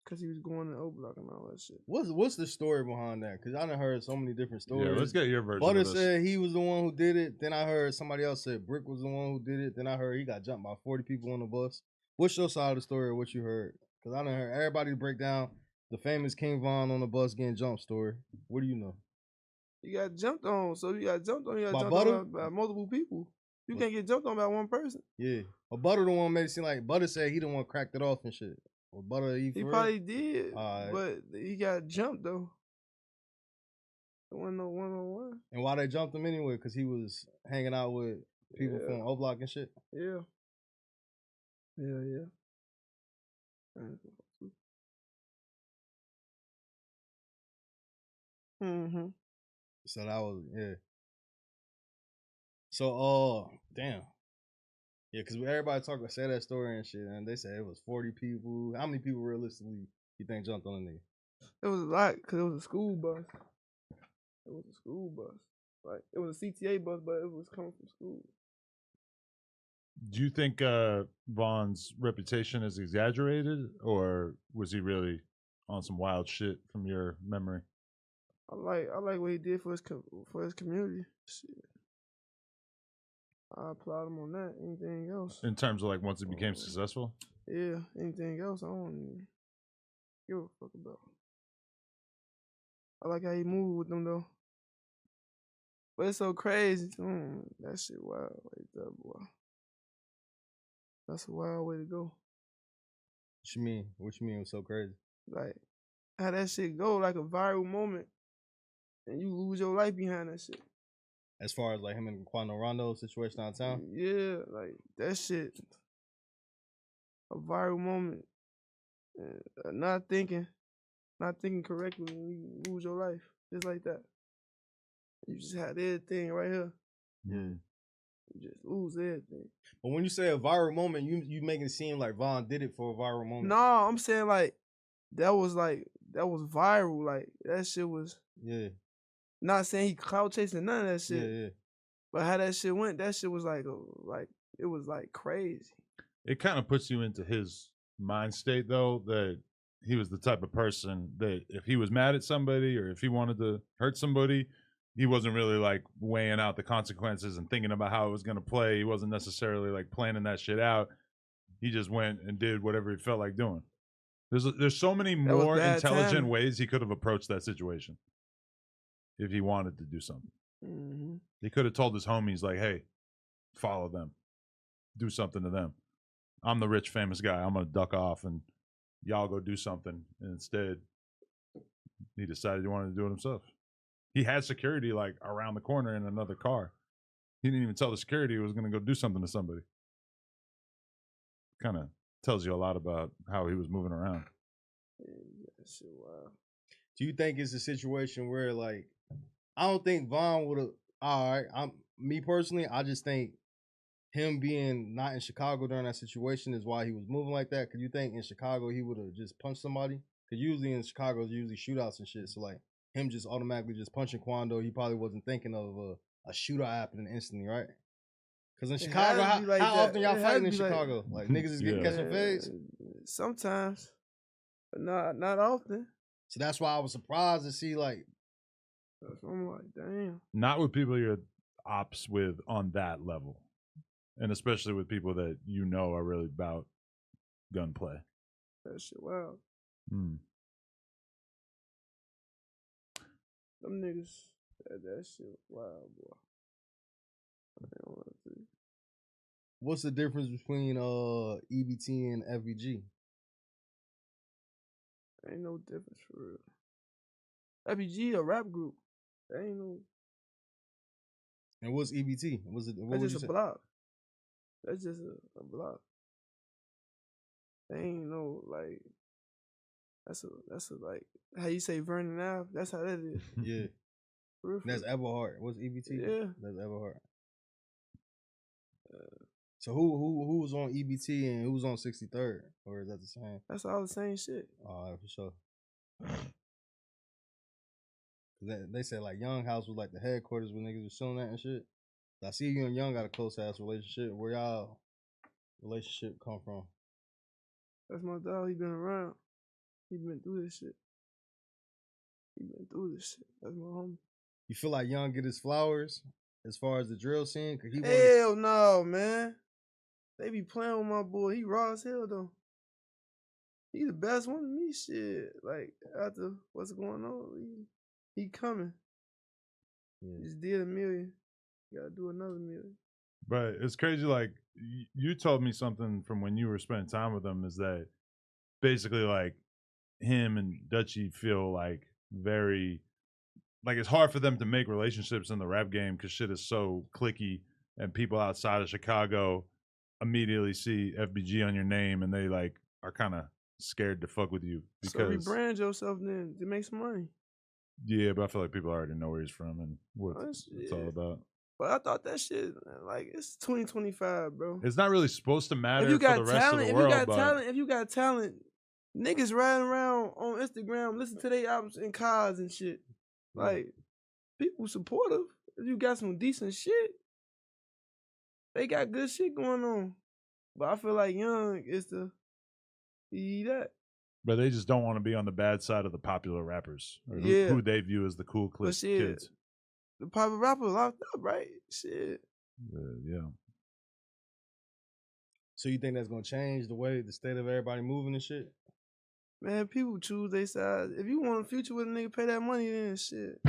Cause he was going to O Block and all that shit. What's the story behind that? Cause I done heard so many different stories. Yeah, let's get your version. Butta said he was the one who did it. Then I heard somebody else said Brick was the one who did it. Then I heard he got jumped by 40 people on the bus. What's your side of the story or what you heard? Cause I done heard everybody break down the famous King Von on the bus getting jumped story. What do you know? He got jumped on. So you got jumped on. You got by jumped Butta? on by multiple people. You can't get jumped on by one person. Yeah. But Butta the one made it seem like Butta said he the one cracked it off and shit. Or Butta, he probably did, but he got jumped though. There wasn't no 1-on-1. And why they jumped him anyway? Because he was hanging out with people from O Block and shit? Yeah. Mm-hmm. So that was, yeah. So, damn. Yeah, because everybody say that story and shit, and they say it was 40 people. How many people realistically you think jumped on the nigga? It was a lot because it was a school bus. It was a school bus. Like, it was a CTA bus, but it was coming from school. Do you think Vaughn's reputation is exaggerated, or was he really on some wild shit from your memory? I like what he did for his community. Shit. I applaud him on that. Anything else? In terms of like once he became successful? Yeah, anything else I don't even give a fuck about. I like how he moved with them though. But it's so crazy. That shit wild like that, boy. That's a wild way to go. What you mean? What you mean it was so crazy? Like, how that shit go, like a viral moment, and you lose your life behind that shit. As far as like him and Quando Rondo situation downtown? Yeah, like that shit. A viral moment. Not thinking correctly, and you lose your life. Just like that. You just had everything right here. Yeah. You just lose everything. But when you say a viral moment, you make it seem like Vaughn did it for a viral moment. No, I'm saying like that was viral. Like that shit was. Yeah. Not saying he clout chasing none of that shit. Yeah. But how that shit went, that shit was like it was like crazy. It kind of puts you into his mind state though, that he was the type of person that if he was mad at somebody or if he wanted to hurt somebody, he wasn't really like weighing out the consequences and thinking about how it was going to play. He wasn't necessarily like planning that shit out. He just went and did whatever he felt like doing. There's so many more intelligent ways he could have approached that situation if he wanted to do something. Mm-hmm. He could have told his homies like, hey, follow them, do something to them. I'm the rich famous guy, I'm gonna duck off and y'all go do something. And instead he decided he wanted to do it himself. He had security like around the corner in another car. He didn't even tell the security he was gonna go do something to somebody. Kind of tells you a lot about how he was moving around. Yeah, that shit wild. Do you think it's a situation where like I don't think Vaughn would have. All right, me personally, I just think him being not in Chicago during that situation is why he was moving like that. Cause you think in Chicago he would have just punched somebody? Cause usually in Chicago it's usually shootouts and shit. So like him just automatically just punching Quando, he probably wasn't thinking of a shootout happening instantly, right? Cause in Chicago, how often y'all fighting in Chicago? Like niggas is getting catching fades. Sometimes, but not often. So that's why I was surprised to see like. I'm like, damn. Not with people you're ops with on that level. And especially with people that you know are really about gunplay. That shit wild. Mm. Them niggas, that shit wild, boy. I don't want to see. What's the difference between EBT and FBG? Ain't no difference for real. FBG a rap group. That ain't no. And what's EBT? Was it? That's just a block. That's just a block. They ain't no like. That's a like how you say Vernon Ave. That's how that is. Yeah. That's Everhart. What's EBT? Yeah. That's Everhart. So who was on EBT and who was on 63rd? Or is that the same? That's all the same shit. Oh, for sure. They said like Young House was like the headquarters where niggas was showing that and shit. I see you and Young got a close ass relationship. Where y'all relationship come from? That's my dog. He been around. He been through this shit. That's my homie. You feel like Young get his flowers as far as the drill scene? Cause hell no, man. They be playing with my boy. He raw as hell though. He the best one to me. Shit, like after what's going on, he coming. Yeah. Just did $1 million. Gotta do another $1 million. But it's crazy. Like you told me something from when you were spending time with him is that basically like him and Dutchie feel like very like it's hard for them to make relationships in the rap game because shit is so cliquey and people outside of Chicago immediately see FBG on your name and they like are kind of scared to fuck with you because so rebrand yourself then to make some money. Yeah, but I feel like people already know where he's from and what it's all about. But I thought that shit, like, it's 2025, bro. It's not really supposed to matter If you for the got rest talent, of the if world, you got but talent, if you got talent, niggas riding around on Instagram, listen to their albums in cars and shit. Like, people supportive. If you got some decent shit, they got good shit going on. But I feel like Young is the that. but they just don't want to be on the bad side of the popular rappers, or Yeah. who they view as the cool But shit, kids. the popular rapper locked up, right? Shit. Yeah. So you think that's gonna change the state of everybody moving and shit? Man, people choose their side. If you want a future with a nigga, pay that money, then shit.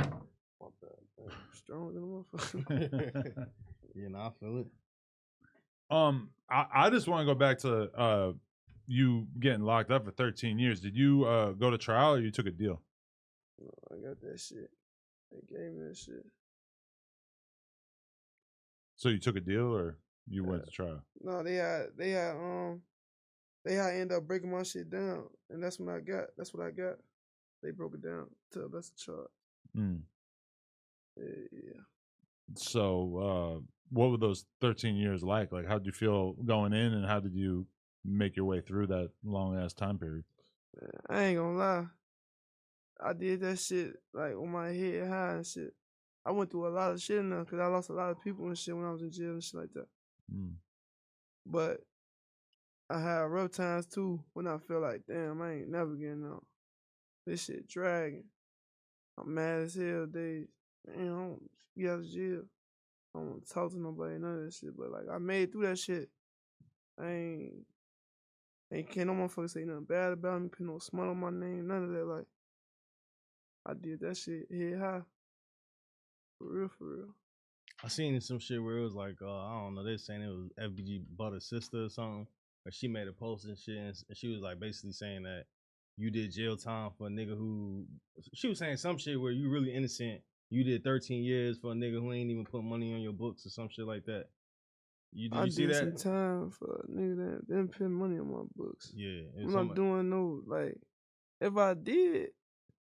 Strong than a motherfucker. Yeah, nah, I feel it. I just want to go back to you getting locked up for 13 years. Did you go to trial or you took a deal? No, I got that shit. They gave me that shit. So you took a deal or you went to trial? No, they had end up breaking my shit down, and that's what I got. They broke it down to a lesser charge. Mm. Yeah. So what were those 13 years like? Like, how did you feel going in, and how did you make your way through that long ass time period? Man, I ain't gonna lie. I did that shit like on my head high and shit. I went through a lot of shit in there because I lost a lot of people and shit when I was in jail and shit like that. Mm. But I had rough times too when I feel like, damn, I ain't never getting out. This shit dragging. I'm mad as hell days. Man, I don't get out of jail. I don't want to talk to nobody, none of that shit. But like, I made it through that shit. I can't no motherfucker say nothing bad about me, put no smut on my name, none of that. Like, I did that shit head high. For real. I seen some shit where it was like, I don't know, they're saying it was FBG Butta's sister or something. But she made a post and shit, and she was like basically saying that you did jail time for a nigga who, she was saying some shit where you really innocent. You did 13 years for a nigga who ain't even put money on your books or some shit like that. Did you see that? I did some time for a nigga that didn't put money on my books. Yeah. I'm not doing no, like, if I did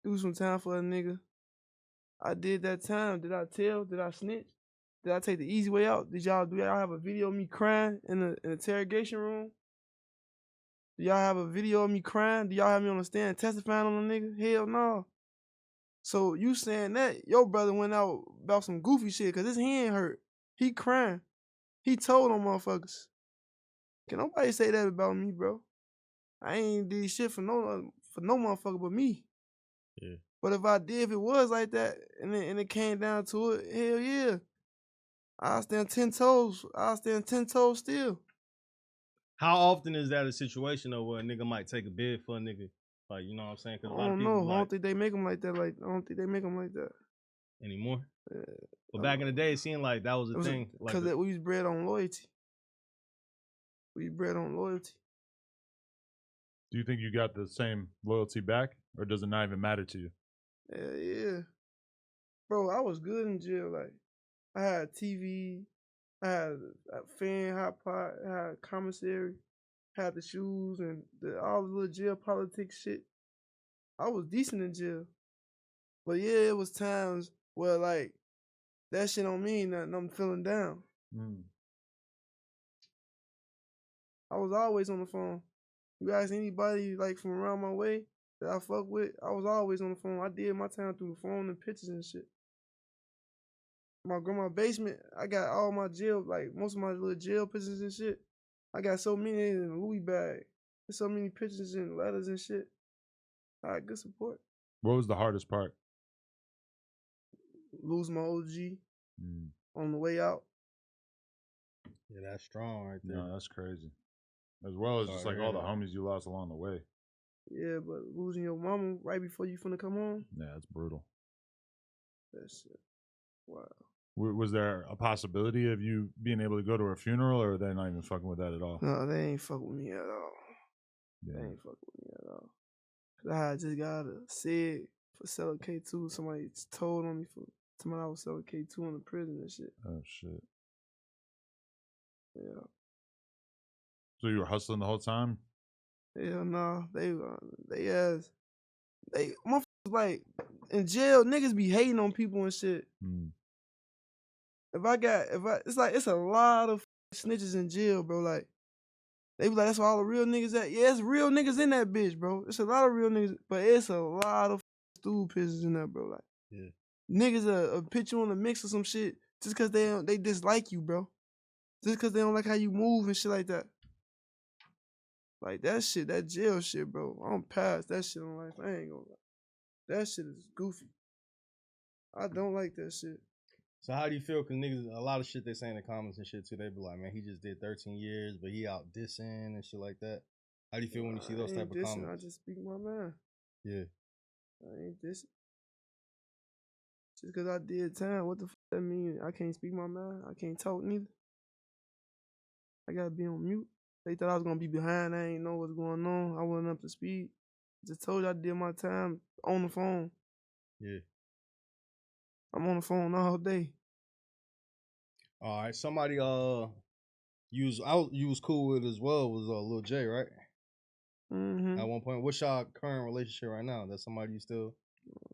do some time for a nigga, I did that time. Did I tell? Did I snitch? Did I take the easy way out? Do y'all have a video of me crying in the interrogation room? Do y'all have a video of me crying? Do y'all have me on the stand testifying on a nigga? Hell no. So you saying that your brother went out about some goofy shit because his hand hurt. He crying. He told on motherfuckers. Can nobody say that about me, bro? I ain't did shit for no motherfucker but me. Yeah. But if I did, if it was like that and it came down to it, hell yeah. I'll stand 10 toes. I'll stand 10 toes still. How often is that a situation though where a nigga might take a bid for a nigga? Like, you know what I'm saying? Because a lot of people I don't think they make them like that. I don't think they make them like that. Anymore? Yeah. But back in the day, it seemed like that was a thing. Because we was bred on loyalty. We bred on loyalty. Do you think you got the same loyalty back, or does it not even matter to you? Yeah. Bro, I was good in jail. Like, I had TV, I had a fan, hot pot, I had commissary, had the shoes and all the little jail politics shit. I was decent in jail. But yeah, it was times where like that shit don't mean nothing. I'm feeling down. I was always on the phone. You ask anybody like from around my way that I fuck with, I was always on the phone. I did my time through the phone and pictures and shit. My grandma's basement, I got all my jail, like most of my little jail pictures and shit. I got so many in a Louis bag. There's so many pictures and letters and shit. I had good support. What was the hardest part? Lose my OG on the way out. Yeah, that's strong right there. No, that's crazy. As well as just like all the homies you lost along the way. Yeah, but losing your mama right before you finna come home. Yeah, that's brutal. That shit. Wow. Was there a possibility of you being able to go to her funeral, or are they not even fucking with that at all? No, they ain't fucking with me at all. Yeah. They ain't fucking with me at all. Cause I had just got a SIG for selling K2. Somebody told on me for somebody I was selling K2 in the prison and shit. Oh shit. Yeah. So you were hustling the whole time? Hell no. They motherfuckers like in jail, niggas be hating on people and shit. it's a lot of snitches in jail, bro. Like, they be like, that's where all the real niggas at. Yeah, it's real niggas in that bitch, bro. It's a lot of real niggas, but it's a lot of stool pissers in there, bro. Like, Yeah. niggas put you on the mix or some shit just cause they dislike you, bro. Just cause they don't like how you move and shit like that. Like that shit, that jail shit, bro. I'm past that shit in life. I ain't gonna lie. That shit is goofy. I don't like that shit. So how do you feel? Cause niggas, a lot of shit they say in the comments and shit too. They be like, man, he just did 13 years, but he out dissing and shit like that. How do you feel when you see those type of comments? I just speak my mind. Yeah. I ain't dissing. Just cause I did time, what the fuck that mean? I can't speak my mind. I can't talk neither. I gotta be on mute. They thought I was gonna be behind. I ain't know what's going on. I wasn't up to speed. Just told you I did my time on the phone. Yeah. I'm on the phone all day. All right. Somebody you was cool with as well was Lil J, right? Mm-hmm. At one point. What's y'all current relationship right now? That's somebody you still?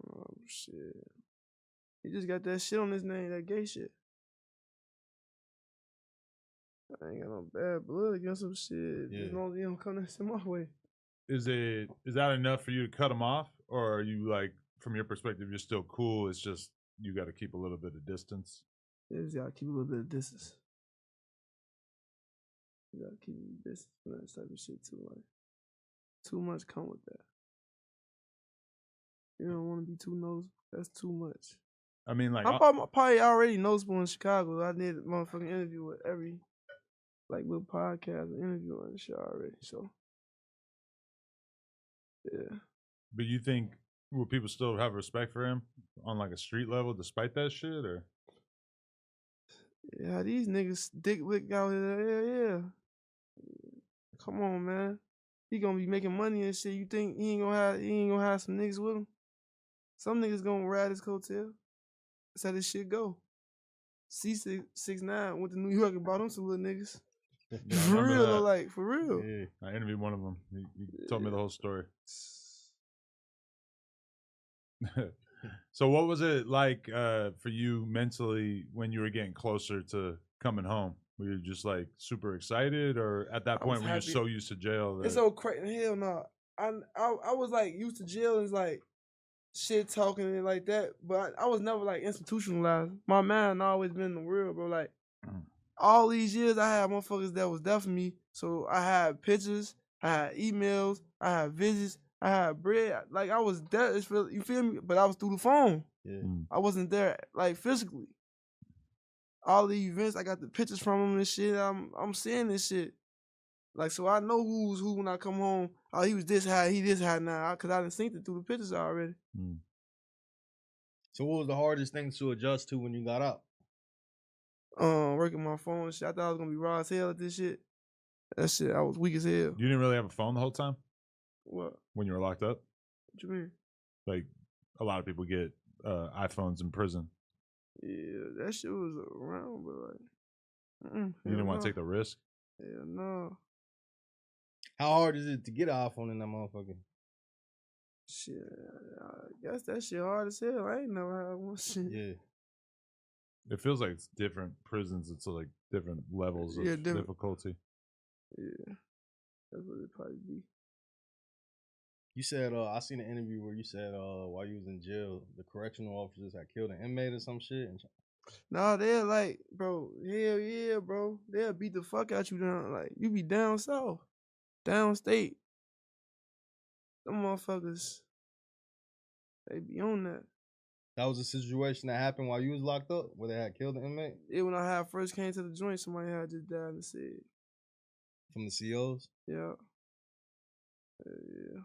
Oh shit. He just got that shit on his name, that gay shit. I ain't got no bad blood against some shit. Yeah. As long as he don't come that shit my way. Is that enough for you to cut him off, or are you like, from your perspective, you're still cool? It's just you got to keep a little bit of distance. Yeah, just gotta keep a little bit of distance. You gotta keep a distance from that type of shit too. Like, too much come with that. You don't want to be too nosy. That's too much. I mean, like, I'm probably already noticeable in Chicago. I did a motherfucking interview with every little podcast and interview and shit already. So yeah. but you think will people still have respect for him on like a street level despite that shit, or? Yeah, these niggas dick lick out here. Yeah. Come on, man. He gonna be making money and shit. You think he ain't gonna have some niggas with him? Some niggas gonna ride his coattail. That's how this shit go. C6ix9ine went to New York and brought him some little niggas. Yeah, I For remember real, that. though, like, for real. Yeah, I interviewed one of them. He told me the whole story. So what was it like for you mentally when you were getting closer to coming home? Were you just like super excited, or at that I was point were you happy. so used to jail that It's so crazy. Hell no. I was like used to jail and like shit talking and like that, but I was never like institutionalized. My mind always been in the world, bro. Like all these years, I had motherfuckers that was there for me. So I had pictures, I had emails, I had visits, I had bread. Like I was there. You feel me? But I was through the phone. Yeah. I wasn't there like physically. All the events, I got the pictures from them and shit. I'm seeing this shit. Like, so I know who's who when I come home. Oh, he was this high, he this high now. Because I done seen it through the pictures already. So what was the hardest thing to adjust to when you got out? Working my phone and shit. I thought I was going to be raw as hell at this shit. That shit, I was weak as hell. you didn't really have a phone the whole time What? when you were locked up? What you mean? Like a lot of people get iPhones in prison. Yeah, that shit was around, but like, You didn't want to take the risk? Hell no. How hard is it to get an iPhone in that motherfucker? Shit, I guess that shit hard as hell. I ain't never had one shit. Yeah. It feels like it's different prisons. It's like different levels of difficulty. Yeah, that's what it probably be. You said, I seen an interview where you said, while you was in jail, the correctional officers had killed an inmate or some shit. Nah, they're like, bro, hell yeah, bro. They'll beat the fuck out you down. Like, you be down south, downstate. Them motherfuckers, they be on that. That was a situation that happened while you was locked up, where they had killed an inmate? Yeah, when I had first came to the joint, somebody had just died in the city. From the COs? Yeah. Yeah.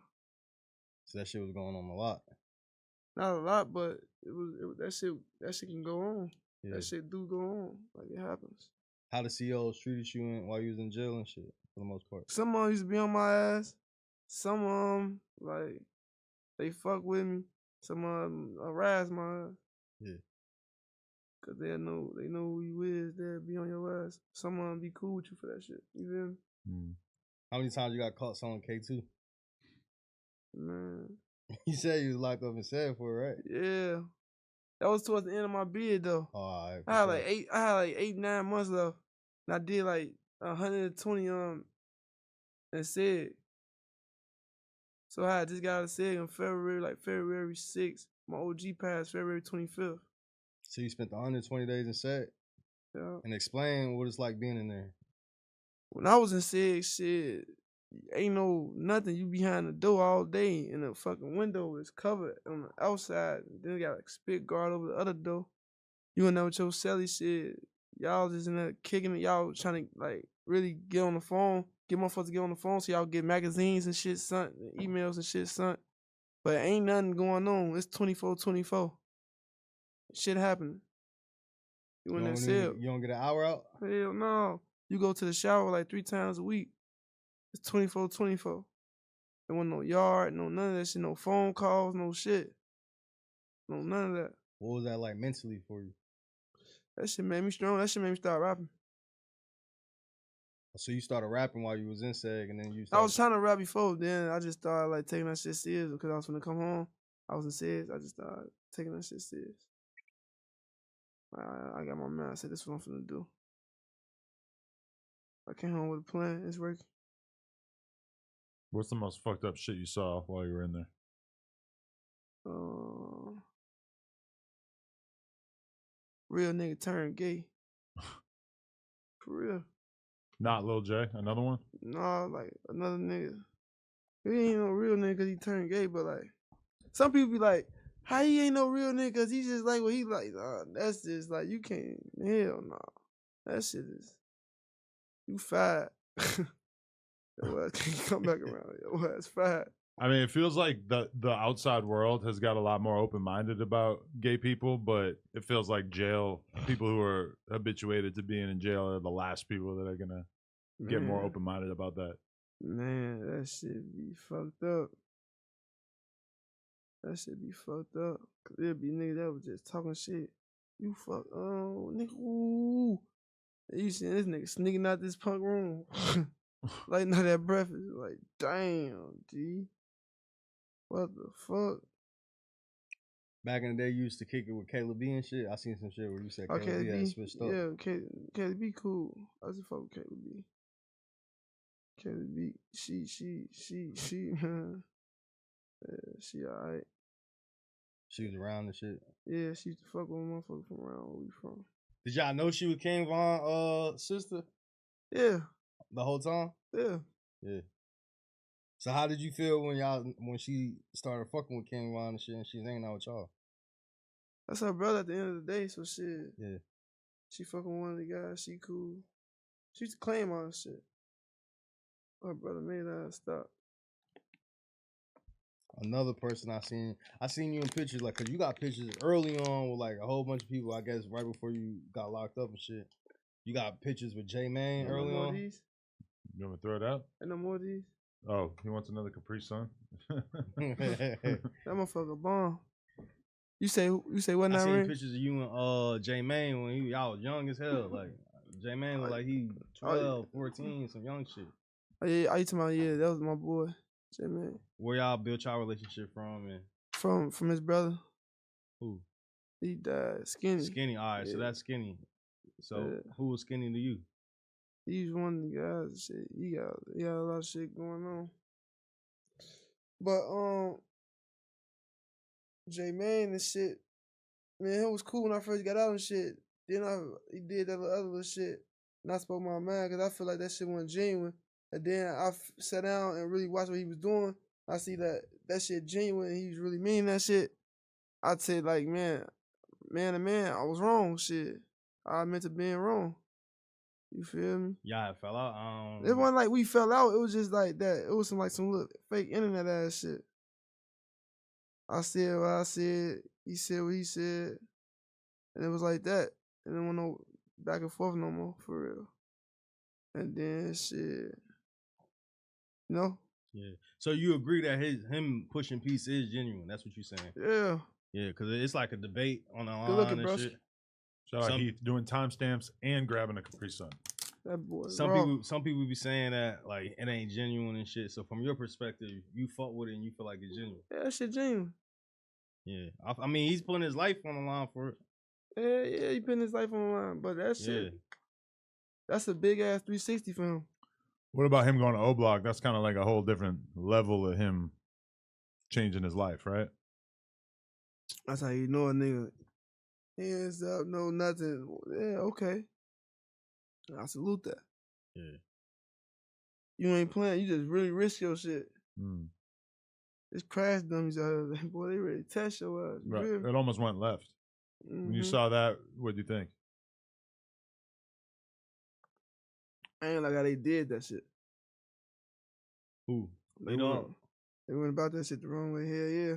So that shit was going on a lot. Not a lot, but that shit can go on. Yeah. That shit do go on. Like, it happens. How the COs treated you while you was in jail and shit, for the most part? Some of them used to be on my ass. Some of them, like, they fuck with me. Some of them harass my ass. Yeah. Cause they know who you is. They'll be on your ass. Some of them be cool with you for that shit. You feel me? How many times you got caught selling K2? Man. You said you was locked up in Sanford, right? Yeah. That was towards the end of my bid though. Oh, all right, I had like 8, 9 months left. And I did like 120 and said. So I had just got out of SEG in February 6th. My OG passed February 25th. So you spent the 120 days in SEG? Yeah. And explain what it's like being in there. When I was in SEG, shit, ain't no nothing. You behind the door all day and the fucking window is covered on the outside. Then you got a spit guard over the other door. You in there with your celly shit. Y'all just in there kicking it. Y'all trying to like really get on the phone. Get motherfuckers to get on the phone so y'all get magazines and shit sent, emails and shit sent. But ain't nothing going on. It's 24/24. Shit happening. You in that cell. You don't get an hour out? Hell no. You go to the shower like 3 times a week. It's 24/24. There wasn't no yard, no none of that shit, no phone calls, no shit. No none of that. What was that like mentally for you? That shit made me strong. That shit made me start rapping. So you started rapping while you was in SEG, and then you I was trying to rap before, then I just started like taking that shit serious because I was gonna come home. I was in SEG. I just started taking that shit serious. I got my man. I said, this is what I'm finna do. I came home with a plan. It's working. What's the most fucked up shit you saw while you were in there? Real nigga turned gay. For real. Not Lil J, another one? No, like another nigga. He ain't no real nigga because he turned gay, but like, some people be like, how he ain't no real nigga because he just like what he like. Nah, that's just like, you can't, hell no. That shit is, you fired. Your ass can't come back around. Your ass fired. I mean, it feels like the outside world has got a lot more open-minded about gay people, but it feels like jail, people who are habituated to being in jail are the last people that are going to get more open-minded about that. Man, that shit be fucked up. That shit be fucked up. Cause there'll be niggas that was just talking shit. You fuck, nigga, ooh. And you see this nigga sneaking out this punk room. Like, not that breakfast. Like, damn, G. What the fuck? Back in the day, you used to kick it with Caleb B and shit. I seen some shit where you said Caleb B had switched up. Yeah, Caleb B cool. I just fuck with Caleb B. Caleb B, she, man. Yeah, she alright. She was around and shit. Yeah, she used to fuck with a motherfucker from around where we from. Did y'all know she was King Von's sister? Yeah. The whole time? Yeah. Yeah. So how did you feel when she started fucking with King Von and shit and she's hanging out with y'all? That's her brother at the end of the day, so shit. Yeah. She fucking with one of the guys, she cool. She used to claim all this shit. Her brother made her stop. Another person I seen you in pictures, like, cause you got pictures early on with like a whole bunch of people, I guess right before you got locked up and shit. You got pictures with J Mane early on. These? You want me to throw it out? Ain't no more of these? Oh, he wants another Capri Sun? That motherfucker bomb. You say what now, I seen Ring? pictures of you and J Mane when y'all was young as hell. Like J Mane looked like he 12, 14, some young shit. Oh yeah, I talking about, yeah, that was my boy, J Mane. Where y'all built y'all relationship from? And From his brother. who? He died. Skinny. Skinny. All right, so that's Skinny. So who was Skinny to you? He's one of the guys. Shit, he got a lot of shit going on. But J Mane and shit, man, it was cool when I first got out and shit. Then he did that other little shit, and I spoke my mind because I feel like that shit wasn't genuine. And then I sat down and really watched what he was doing. I see that shit genuine and he was really meaning that shit. I'd say like, man, I was wrong. Shit, I admit to being wrong. You feel me? Y'all fell out. It wasn't like we fell out. It was just like that. It was some little fake internet ass shit. I said what I said. He said what he said. And it was like that. And then went no back and forth no more, for real. And then shit. You know? Yeah. So you agree that him pushing peace is genuine? That's what you're saying? Yeah. Yeah, because it's like a debate on the line. Good looking, and bro. shit. Shout out Heath doing timestamps and grabbing a Capri Sun. That boy. Some people be saying that like it ain't genuine and shit. So from your perspective, you fuck with it and you feel like it's genuine. Yeah, that shit genuine. Yeah, I mean, he's putting his life on the line for it. Yeah, he putting his life on the line, but that shit, that's a big ass 360 for him. What about him going to O Block? That's kind of like a whole different level of him changing his life, right? That's how you know a nigga. Hands up, no nothing. Yeah, okay. I salute that. Yeah. You ain't playing. You just really risk your shit. Mm. It's crash dummies out here. Boy, they ready to test your ass. Right. It almost went left. When you saw that, what'd you think? I ain't like how they did that shit. Who? They went about that shit the wrong way. Hell yeah.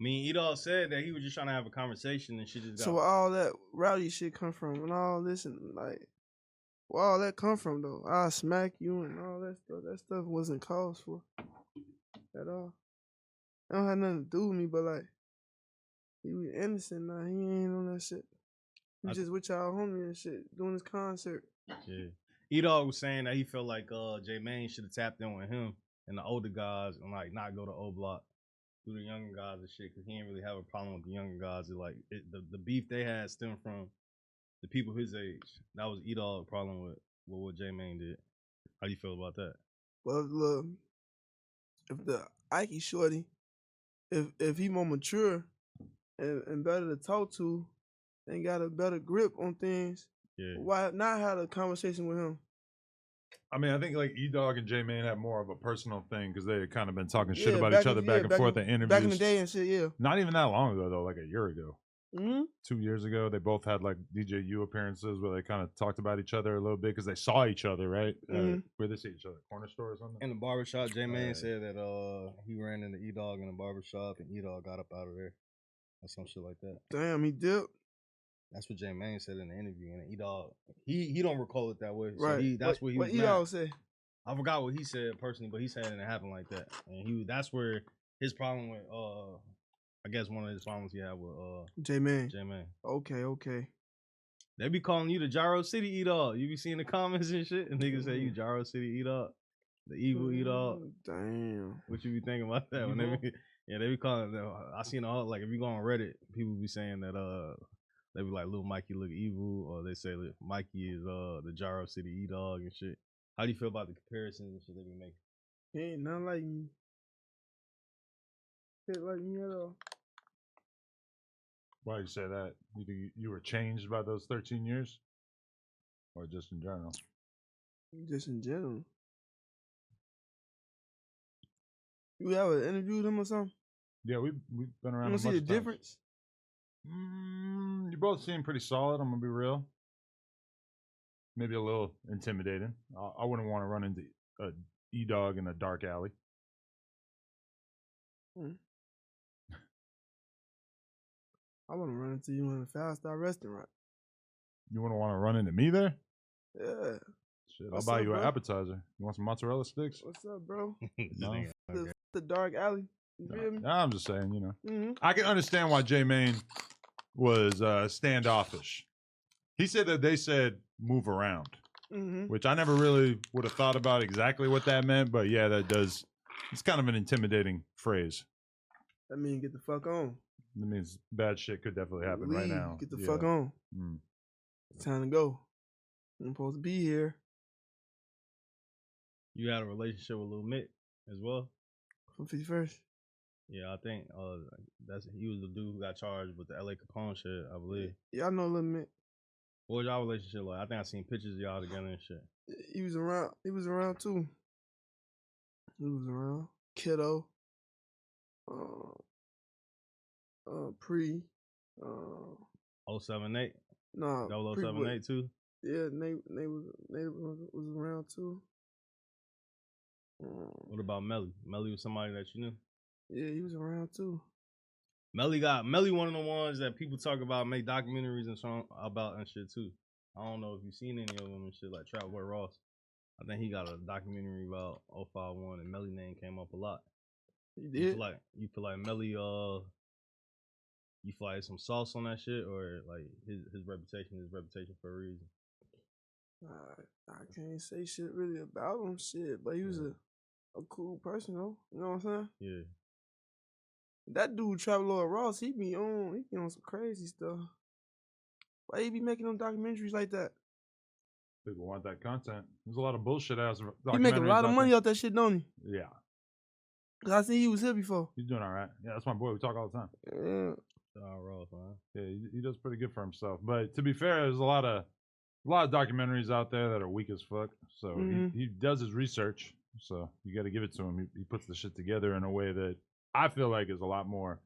I mean, Edall said that he was just trying to have a conversation and shit just got. So where all that rowdy shit come from and all this and like, where all that come from though? I'll smack you and all that stuff. That stuff wasn't cause for at all. It don't have nothing to do with me, but like, he was innocent now. He ain't on that shit. He was just with y'all homie and shit, doing his concert. Yeah. Edall was saying that he felt like J-Mane should have tapped in with him and the older guys and like not go to O Block. Do the younger guys and shit, because he didn't really have a problem with the younger guys. The beef they had stemmed from the people his age. That was Edall's problem with what J-Mane did. How do you feel about that? Well, look, if the Ike shorty, if he more mature and better to talk to and got a better grip on things, why not have a conversation with him? I mean, I think like E-Dog and J-Mane had more of a personal thing because they had kind of been talking shit about each other back and forth in interviews. Back in the day and shit, yeah. Not even that long ago, though, like a year ago. Mm-hmm. 2 years ago, they both had like DJU appearances where they kind of talked about each other a little bit because they saw each other, right? Where they see each other, corner store or something? In the barbershop, J-Mane said that he ran into E-Dog in the barbershop and E-Dog got up out of there or some shit like that. Damn, he dipped. That's what J-Mane said in the interview. And E-Dog, he don't recall it that way. So right. That's what he was mad. What E-Dog say? I forgot what he said personally, but he said it happened like that. And that's where his problem with I guess one of his problems he had with J-Mane. Okay. They be calling you the Jaro City E-Dog. You be seeing the comments and shit, and niggas say you Jaro City E-Dog, the evil E-Dog. Damn. What you be thinking about that? When they be calling. I seen all like if you go on Reddit, people be saying that they be like, "Little Mikey look evil," or they say Mikey is the Jaro City E-Dog and shit. How do you feel about the comparisons and shit they be making? He ain't nothing like me. Hit like me at all. Why you say that? You think you were changed by those 13 years? Or just in general? Just in general. You ever interviewed him or something? Yeah, we've been around. You see the difference? You both seem pretty solid, I'm going to be real. Maybe a little intimidating. I wouldn't want to run into a E-Dog in a dark alley. I want to run into you in a 5-star restaurant. You wouldn't want to run into me there? Yeah. Shit, I'll buy you an appetizer. You want some mozzarella sticks? What's up, bro? No? The dark alley. You feel me? I'm just saying, you know. I can understand why J-Mane was standoffish. He said that they said move around, which I never really would have thought about exactly what that meant. But yeah, that does. It's kind of an intimidating phrase. That means get the fuck on. That means bad shit could definitely happen right now. Get the fuck on. It's time to go. I'm supposed to be here. You had a relationship with Lil Mick as well? From 51st. Yeah, I think he was the dude who got charged with the LA Capone shit, I believe. Yeah, I know Lil Mick. What was y'all relationship like? I think I seen pictures of y'all together and shit. He was around. He was around too. He was around. Kiddo. Pre. 078? No. 0078 too? Yeah, Nate was around too. What about Melly? Melly was somebody that you knew? Yeah, he was around too. Melly one of the ones that people talk about, make documentaries and song about and shit too. I don't know if you've seen any of them and shit, like Trap Boy Ross. I think he got a documentary about 051 and Melly name came up a lot. He did? You feel like Melly you feel like some sauce on that shit, or like his reputation for a reason? I can't say shit really about him, shit, but he was a cool person though. You know what I'm saying? Yeah. That dude, Traveler Ross, he be on some crazy stuff. Why he be making them documentaries like that? People want that content. There's a lot of bullshit ass documentaries. He make a lot of out money there. off that shit, don't he? Yeah, Cause I seen he was here before. he's doing all right. Yeah, that's my boy. We talk all the time. Yeah. Ross, man. Yeah, he does pretty good for himself. But to be fair, there's a lot of documentaries out there that are weak as fuck. So he does his research. So you got to give it to him. He puts the shit together in a way that I feel like is a lot more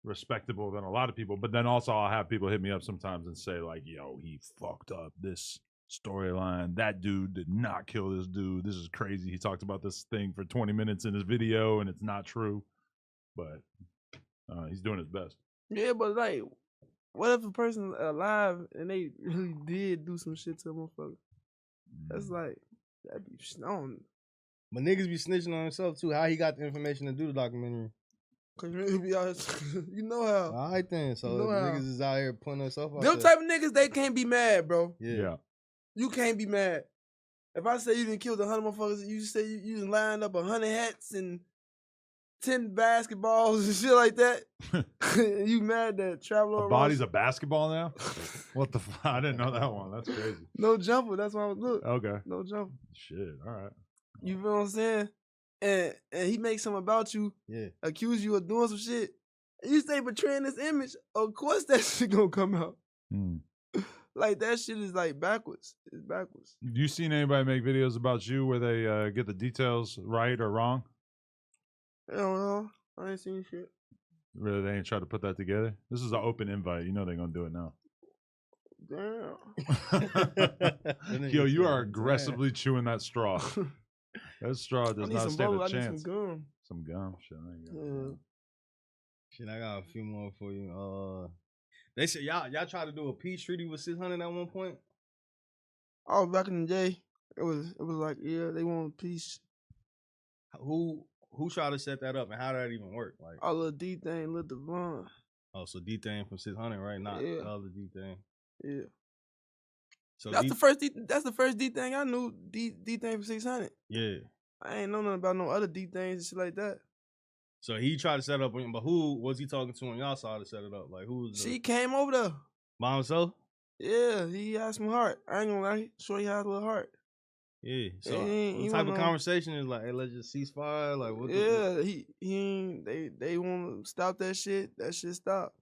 respectable than a lot of people. But then also I'll have people hit me up sometimes and say like, yo, he fucked up this storyline. That dude did not kill this dude. This is crazy. He talked about this thing for 20 minutes in his video and it's not true. But he's doing his best. Yeah, but like, what if a person alive and they really did do some shit to a motherfucker? That's like, that'd be stoned. But niggas be snitching on himself too. How he got the information to do the documentary? Cause niggas be out here, you know how. All right then. So You know how. niggas is out here putting themselves out Them there. type of niggas, they can't be mad, bro. Yeah. You can't be mad. If I say you didn't kill 100 motherfuckers, you say you done lined up 100 hats and 10 basketballs and shit like that. You mad that Traveler A body's a basketball now? What the fuck? I didn't know that one. That's crazy. No jumper. That's why I was look. Okay. No jumper. Shit. All right. You feel what I'm saying? And he makes something about you, accuse you of doing some shit. And you stay portraying this image, of course that shit gonna come out. Like that shit is like backwards. It's backwards. You seen anybody make videos about you where they get the details right or wrong? I don't know. I ain't seen shit. Really, they ain't try to put that together? This is an open invite. You know they're going to do it now. Damn. Yo, you are aggressively chewing that straw. That straw does not stand a I chance. need some gum. Some gum? Shit, I ain't got Shit, I got a few more for you. They said y'all tried to do a peace treaty with 600 at one point. Oh, back in the day, it was like, yeah, they want peace. Who tried to set that up and how did that even work? Like, oh, little D thing, little Devon. Oh, so D thing from 600, right? Not the other D thing. Yeah. So that's the first D thing I knew. D thing from 600. Yeah. I ain't know nothing about no other D things and shit like that. So he tried to set up, but who was he talking to on y'all side to set it up? Like who was? She came over there by himself. Yeah, he had some heart. I ain't gonna lie, sure he had a little heart. Yeah. So what type of conversation is like, hey, let's just cease fire? Like what? Yeah, he ain't. They want to stop that shit. That shit stopped.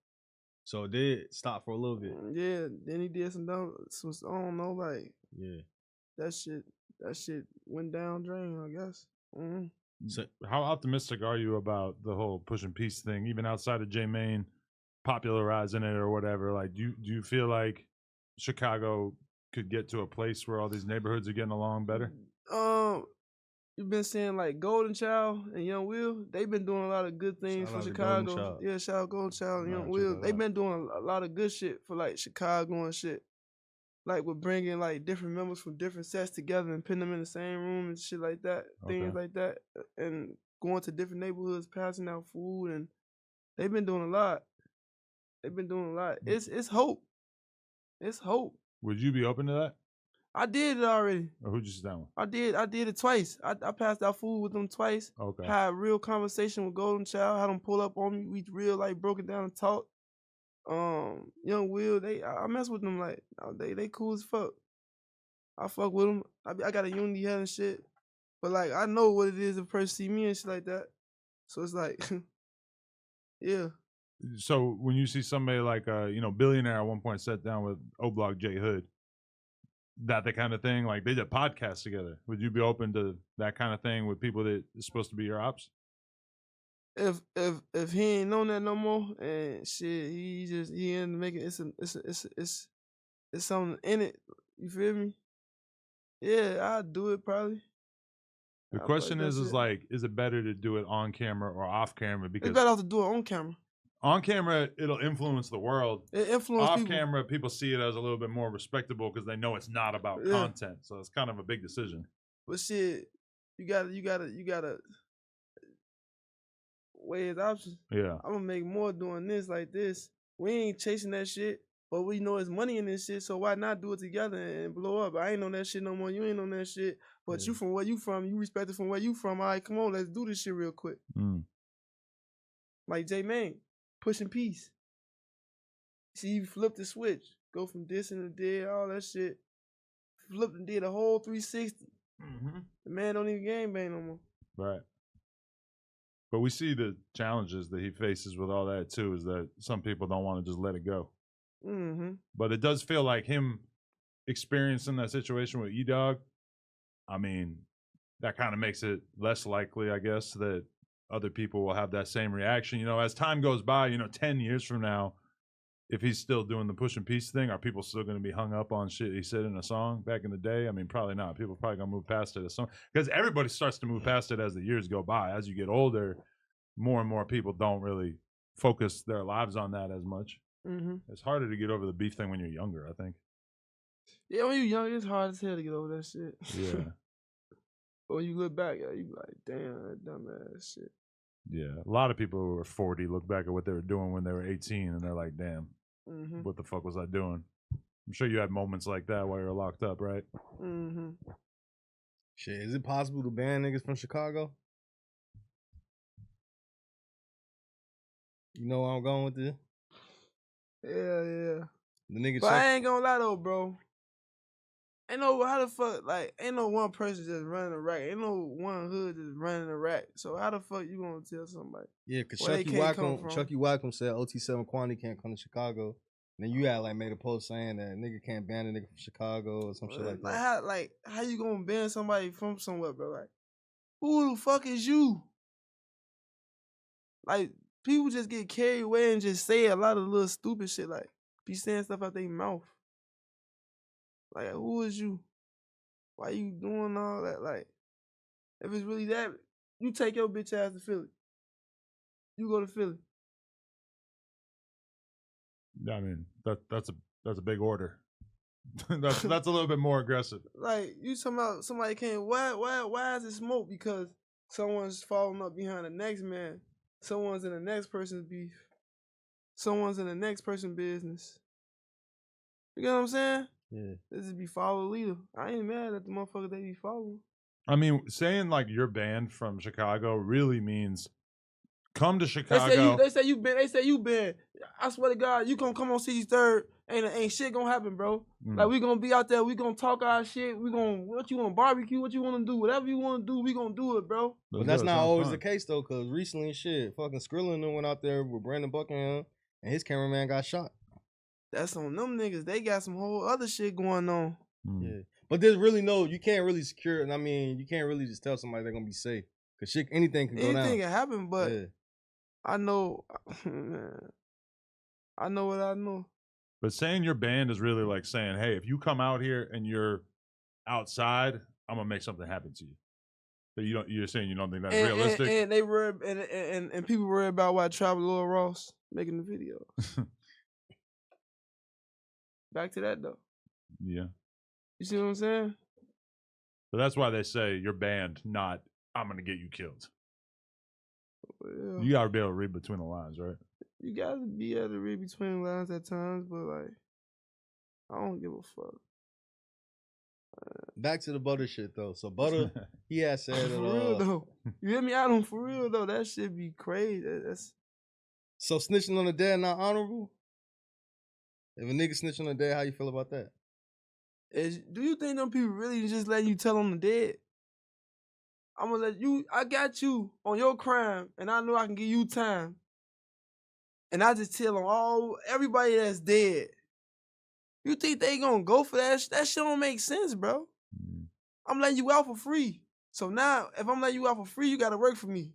So it did stop for a little bit. Yeah. Then he did some I don't know, like that shit went down drain, I guess. Mm-hmm. So how optimistic are you about the whole pushing peace thing, even outside of J-Main popularizing it or whatever? Like, do you feel like Chicago could get to a place where all these neighborhoods are getting along better? You've been saying like Golden Child and Young Will, they've been doing a lot of good things for Chicago. Yeah, shout out Golden Child and Young Will. They've been doing a lot of good shit for like Chicago and shit. Like we're bringing like different members from different sets together and putting them in the same room and shit like that, things like that, and going to different neighborhoods, passing out food, and they've been doing a lot. It's hope. It's hope. Would you be open to that? I did it already. Or who'd you sit down with? I did it twice. I passed out food with them twice. Okay. Had a real conversation with Golden Child. Had them pull up on me. We real like broke it down and talked. Young Will, I mess with them like they cool as fuck. I fuck with them. I got a unity head and shit. But like I know what it is if a person see me and shit like that. So it's like, yeah. So when you see somebody like Billionaire at one point sat down with O-Block J Hood, that the kind of thing, like they did podcasts together. Would you be open to that kind of thing with people that is supposed to be your ops? If he ain't known that no more and shit, he ain't making it's something in it. You feel me? Yeah, I'd do it probably. The question is it better to do it on camera or off camera? Because it's better off to do it on camera. On camera, it'll influence the world. It influences off camera, people see it as a little bit more respectable because they know it's not about content. So it's kind of a big decision. But shit, you gotta weigh his options. Yeah. I'm gonna make more doing this like this. We ain't chasing that shit, but we know there's money in this shit, so why not do it together and blow up? I ain't on that shit no more. You ain't on that shit. But you from where you from, you respect it from where you from. All right, come on, let's do this shit real quick. Like J-Mane, pushing peace. See, he flipped the switch. Go from this and the dead, all that shit. Flipped and did a whole 360. Mm-hmm. The man don't even game bang no more. Right. But we see the challenges that he faces with all that too, is that some people don't want to just let it go. Mm-hmm. But it does feel like him experiencing that situation with E-Dog, I mean, that kind of makes it less likely, I guess, that other people will have that same reaction. You know, as time goes by, you know, 10 years from now, if he's still doing the push and peace thing, are people still going to be hung up on shit he said in a song back in the day? I mean, probably not. People are probably going to move past it as song, because everybody starts to move past it as the years go by. As you get older, more and more people don't really focus their lives on that as much. Mm-hmm. It's harder to get over the beef thing when you're younger, I think. Yeah, when you're young, it's hard as hell to get over that shit. Yeah. But when you look back, yeah, you be like, damn, that dumbass shit. Yeah. A lot of people who are 40 look back at what they were doing when they were 18 and they're like, damn, Mm-hmm. what the fuck was I doing? I'm sure you had moments like that while you were locked up, right? Mm-hmm. Shit, is it possible to ban niggas from Chicago? You know where I'm going with this? Yeah. The nigga But I ain't gonna lie though, bro. Ain't no how the fuck like ain't no one person just running a rack. Ain't no one hood just running a rack. So how the fuck you gonna tell somebody? Yeah, cause where they Chucky can't come Wackham, from? Chucky Wackham said OT7 Quantity can't come to Chicago. Then you had like made a post saying that nigga can't ban a nigga from Chicago or some shit like that. How you gonna ban somebody from somewhere, bro? Like, who the fuck is you? Like, people just get carried away and just say a lot of little stupid shit, like be saying stuff out their mouth. Like, who is you? Why you doing all that? Like, if it's really that, you take your bitch ass to Philly. You go to Philly. I mean, that's a big order. that's a little bit more aggressive. Like, you talking about somebody can't, why is it smoke? Because someone's falling up behind the next man. Someone's in the next person's beef. Someone's in the next person's business. You get what I'm saying? Yeah. This is be follow the leader. I ain't mad at the motherfucker they be following. I mean, saying like you're banned from Chicago really means come to Chicago. They say you been. I swear to God, you gonna come on CG3rd, ain't shit gonna happen, bro. Like, we gonna be out there, we gonna talk our shit, what you wanna barbecue, what you wanna do, whatever you wanna do, we gonna do it, bro. But that's not always the case though, cause recently shit, fucking Skrilla went out there with Brandon Buckingham and his cameraman got shot. That's on them niggas. They got some whole other shit going on. Yeah. But there's really you can't really secure it. I mean, you can't really just tell somebody they're gonna be safe. Cause shit, anything can go down. Anything can happen, but I know, I know what I know. But saying you're banned is really like saying, hey, if you come out here and you're outside, I'm gonna make something happen to you. But you're saying you don't think that's realistic. And they worry, and people worry about why Travel Lil Ross making the video. Back to that though. Yeah. You see what I'm saying? But that's why they say you're banned, not I'm gonna get you killed. Yeah. You gotta be able to read between the lines, right? You gotta be able to read between the lines at times, but like, I don't give a fuck. Back to the Butta shit though. So Butta, he had said for real though. You hear me out on for real though. That shit be crazy. That's so snitching on the dead not honorable. If a nigga snitch on the dead, how you feel about that? Do you think them people really just let you tell on the dead? I'm gonna let you. I got you on your crime, and I know I can give you time. And I just tell on everybody that's dead. You think they gonna go for that? That shit don't make sense, bro. I'm letting you out for free. So now, if I'm letting you out for free, you gotta work for me.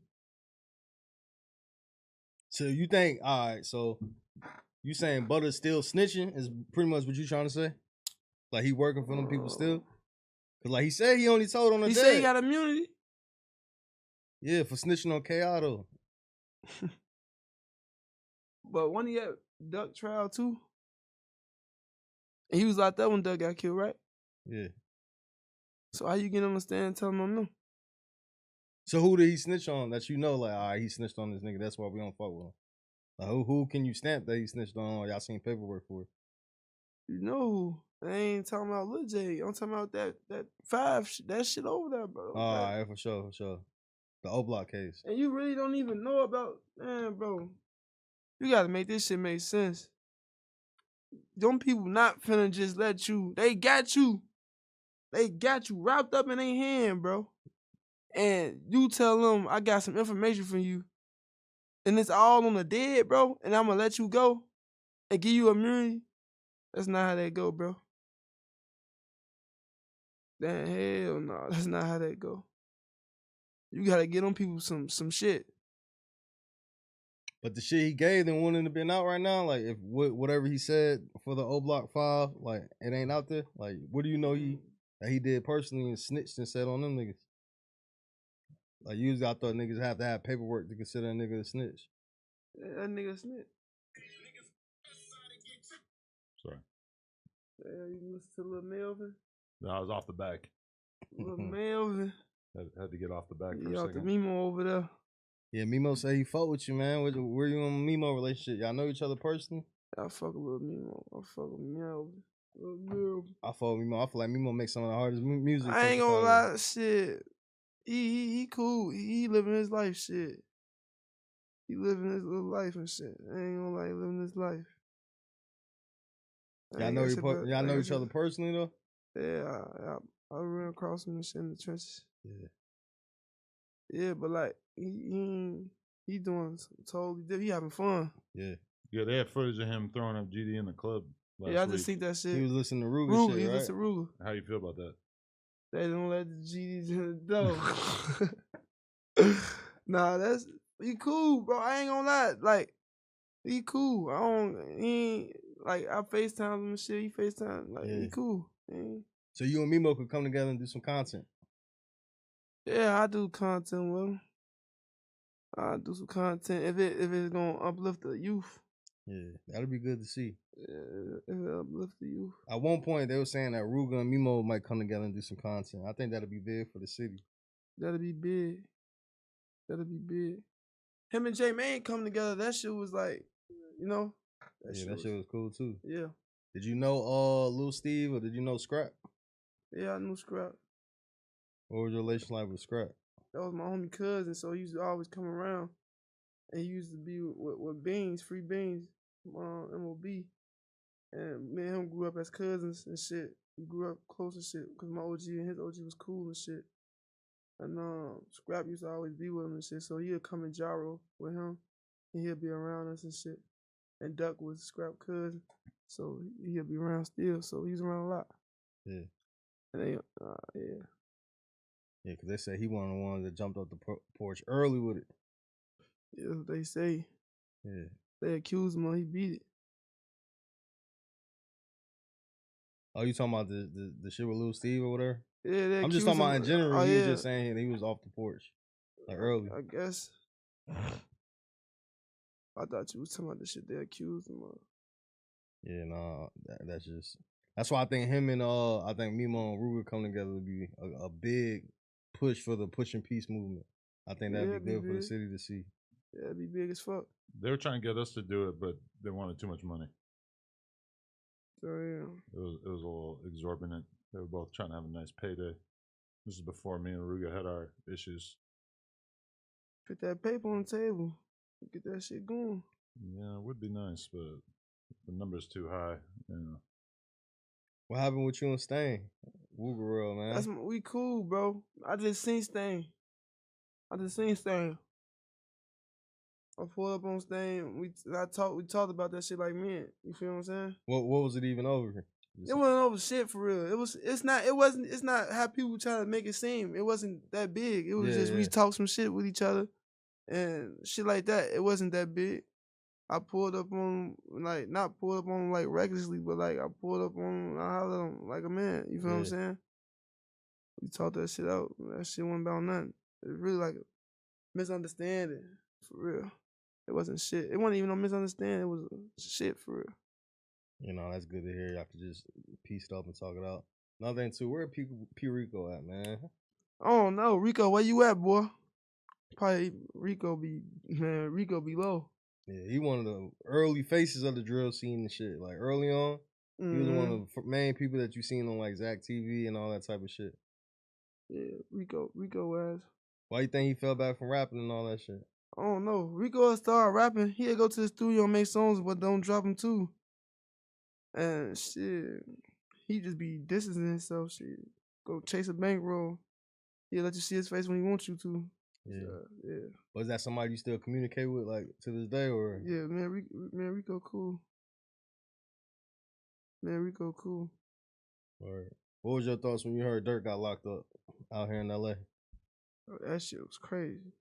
So you think, all right, so you saying Butta's still snitching is pretty much what you trying to say? Like he working for them people still? Cause like he said he only told on the dead. He said he got immunity. Yeah, for snitching on KR though. But when he had Duck trial too, and he was like that when Duck got killed, right? Yeah. So how you get him to stand and tell him on them? So who did he snitch on that you know, like, all right, he snitched on this nigga, that's why we don't fuck with him? Like, who can you stamp that he snitched on or y'all seen paperwork for? You know who? I ain't talking about Lil J. I'm talking about that 5, that shit over there, bro. All right, for sure. The O Block case. And you really don't even know about, man, bro. You gotta make this shit make sense. Them people not finna just let you. They got you. They got you wrapped up in their hand, bro. And you tell them, I got some information for you. And it's all on the dead, bro. And I'm gonna let you go and give you immunity. That's not how that go, bro. Damn, hell no. That's not how that go. You gotta get them people some shit. But the shit he gave them wouldn't have been out right now. Like if whatever he said for the O Block 5, like it ain't out there. Like what do you know that he did personally and snitched and said on them niggas? Like usually I thought niggas have to have paperwork to consider a nigga a snitch. Yeah, that nigga snitch. Sorry. Yeah, you listen to Lil Melvin. No, I was off the back. Lil Melvin. Had to get off the back for Yeah, a off the second. Mimo over there. Yeah, Mimo say he fuck with you, man. Where you in a Mimo relationship? Y'all know each other personally? I fuck with Lil Mimo. I fuck with Melvin. Lil Melvin. I fuck with Mimo. I feel like Mimo makes some of the hardest music. I ain't gonna lie, shit. He cool. He living his life, shit. He living his little life and shit. I ain't gonna lie, living his life. Y'all know each other personally though? Yeah, I ran across him and shit in the trenches. Yeah. Yeah, but like he doing totally different. He having fun. Yeah. Yeah, they had footage of him throwing up GD in the club last Yeah, I week. just think that shit. He was listening to Ruger Ruger, shit, he right? listened to Ruger. How you feel about that? They don't let the GDs in the door. Nah, he cool, bro. I ain't gonna lie. Like, he cool. He ain't, like, I FaceTime him and shit. He FaceTime. Like, he cool. So you and Mimo could come together and do some content. Yeah, I do content with him. I do some content if it's gonna uplift the youth. Yeah, that'll be good to see. Yeah, if it uplift the youth. At one point, they were saying that Ruger and Mimo might come together and do some content. I think that'll be big for the city. That'll be big. That'll be big. Him and J Main coming together. That shit was like, you know. That shit was cool too. Yeah. Did you know Lil Steve or did you know Scrap? Yeah, I knew Scrap. What was your relationship like with Scrap? That was my homie cousin, so he used to always come around. And he used to be with Beans, Free Beans, MOB. And me and him grew up as cousins and shit. We grew up close and shit because my OG and his OG was cool and shit. And Scrap used to always be with him and shit, so he'll come in Jaro with him and he'll be around us and shit. And Duck was Scrap cousin, so he'll be around still, so he's around a lot. Yeah. And they, yeah. Yeah, because they said he one of the ones that jumped off the porch early with it. Yeah, that's what they say. Yeah. They accused him, he beat it. Oh, you talking about the shit with Lil Steve or whatever? Yeah, I'm just talking about in general. He was yeah. just saying he was off the porch like early. I guess. I thought you was talking about the shit they accused him of. Yeah, nah, that's why I think him and I think Mimo and Ruger come together to be a big push for the Push and Peace movement. I think that'd be good for the city to see. Yeah, it'd be big as fuck. They were trying to get us to do it, but they wanted too much money. So yeah. It was a little exorbitant. They were both trying to have a nice payday. This is before me and Ruga had our issues. Put that paper on the table. Get that shit going. Yeah, it would be nice, but the number's too high. You know. What happened with you and Stain? Wooga World, man. We cool, bro. I just seen Stain. I pulled up on Stain. We talked about that shit like men. You feel what I'm saying? What was it even over? It wasn't over shit for real. It's not how people try to make it seem. It wasn't that big. It was we talked some shit with each other and shit like that. It wasn't that big. I pulled up on not pulled up on like recklessly, but like I pulled up on I hollered on like a man. You feel what I'm saying? We talked that shit out. That shit wasn't about nothing. It was really like a misunderstanding for real. It wasn't shit. It wasn't even no misunderstanding. It was shit for real. You know, that's good to hear. Y'all could just piece it up and talk it out. Another thing too, where P Rico at, man? I don't know. Rico, where you at, boy? Probably Rico be low. Yeah, he one of the early faces of the drill scene and shit. Like early on, he was one of the main people that you seen on like Zach TV and all that type of shit. Yeah, Rico ass. Why you think he fell back from rapping and all that shit? I don't know. Rico will start rapping. He'll go to the studio and make songs, but don't drop them too. And shit, he just be distancing himself. Shit, go chase a bankroll. He'll let you see his face when he wants you to. Yeah. Yeah. Was that somebody you still communicate with, like, to this day, or? Yeah, man, Rico cool. Man, Rico cool. Or what was your thoughts when you heard Dirk got locked up out here in LA? Oh, that shit was crazy.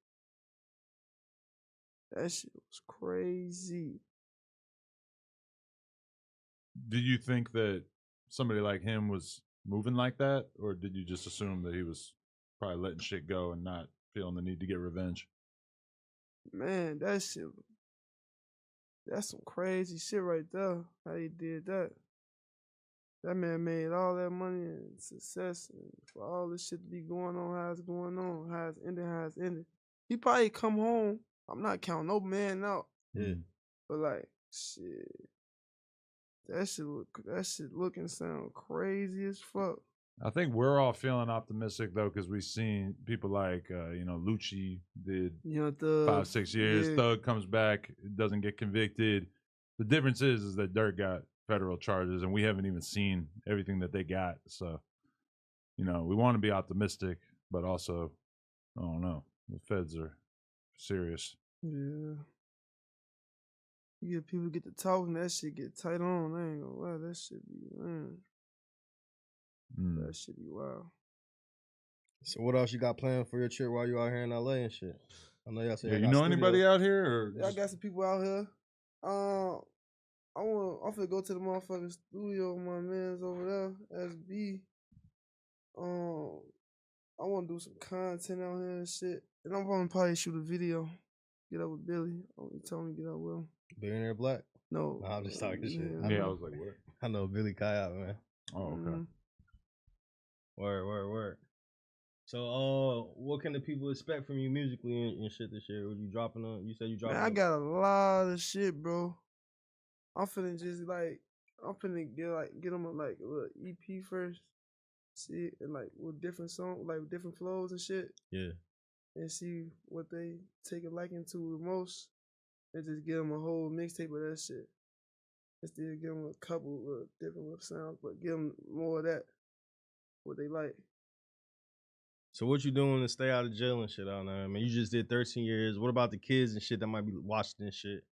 That shit was crazy. Do you think that somebody like him was moving like that, or did you just assume that he was probably letting shit go and not feeling the need to get revenge? Man, that shit, that's some crazy shit right there. How he did that. That man made all that money and success, and for all this shit to be going on, how it's going on, how it's ended. He probably come home. I'm not counting no man out. Yeah. But like, shit, that shit look and sound crazy as fuck. I think we're all feeling optimistic though, because we've seen people like Lucci did 5-6 years. Yeah. Thug comes back, doesn't get convicted. The difference is that Dirk got federal charges, and we haven't even seen everything that they got. So, we want to be optimistic, but also, I don't know. The feds are serious. Yeah. You get people get to talking, that shit get tight on. I ain't gonna lie, that shit be, man. That shit be wild. So what else you got planned for your trip while you out here in LA and shit? I know y'all say you know anybody out here? Or yeah, I got some people out here. I'm finna go to the motherfucking studio with my mans over there, SB. I wanna do some content out here and shit. And I'm gonna probably shoot a video. Get up with Billy. He told me to get up with him. Billionaire Black? No. Nah, I'm just talking shit. Yeah, I was like, what? I know Billy Kayat, man. Oh, okay. Word. So, what can the people expect from you musically and shit this year? What you dropping on? You said you dropping. Man, I got a lot of shit, bro. I'm finna just get them a little EP first. See it, and with different songs, with different flows and shit. Yeah. And see what they take a liking to the most, and just give them a whole mixtape of that shit. Instead of give them a couple of different sounds, but give them more of that, what they like. So what you doing to stay out of jail and shit out there? I mean, you just did 13 years. What about the kids and shit that might be watching this shit,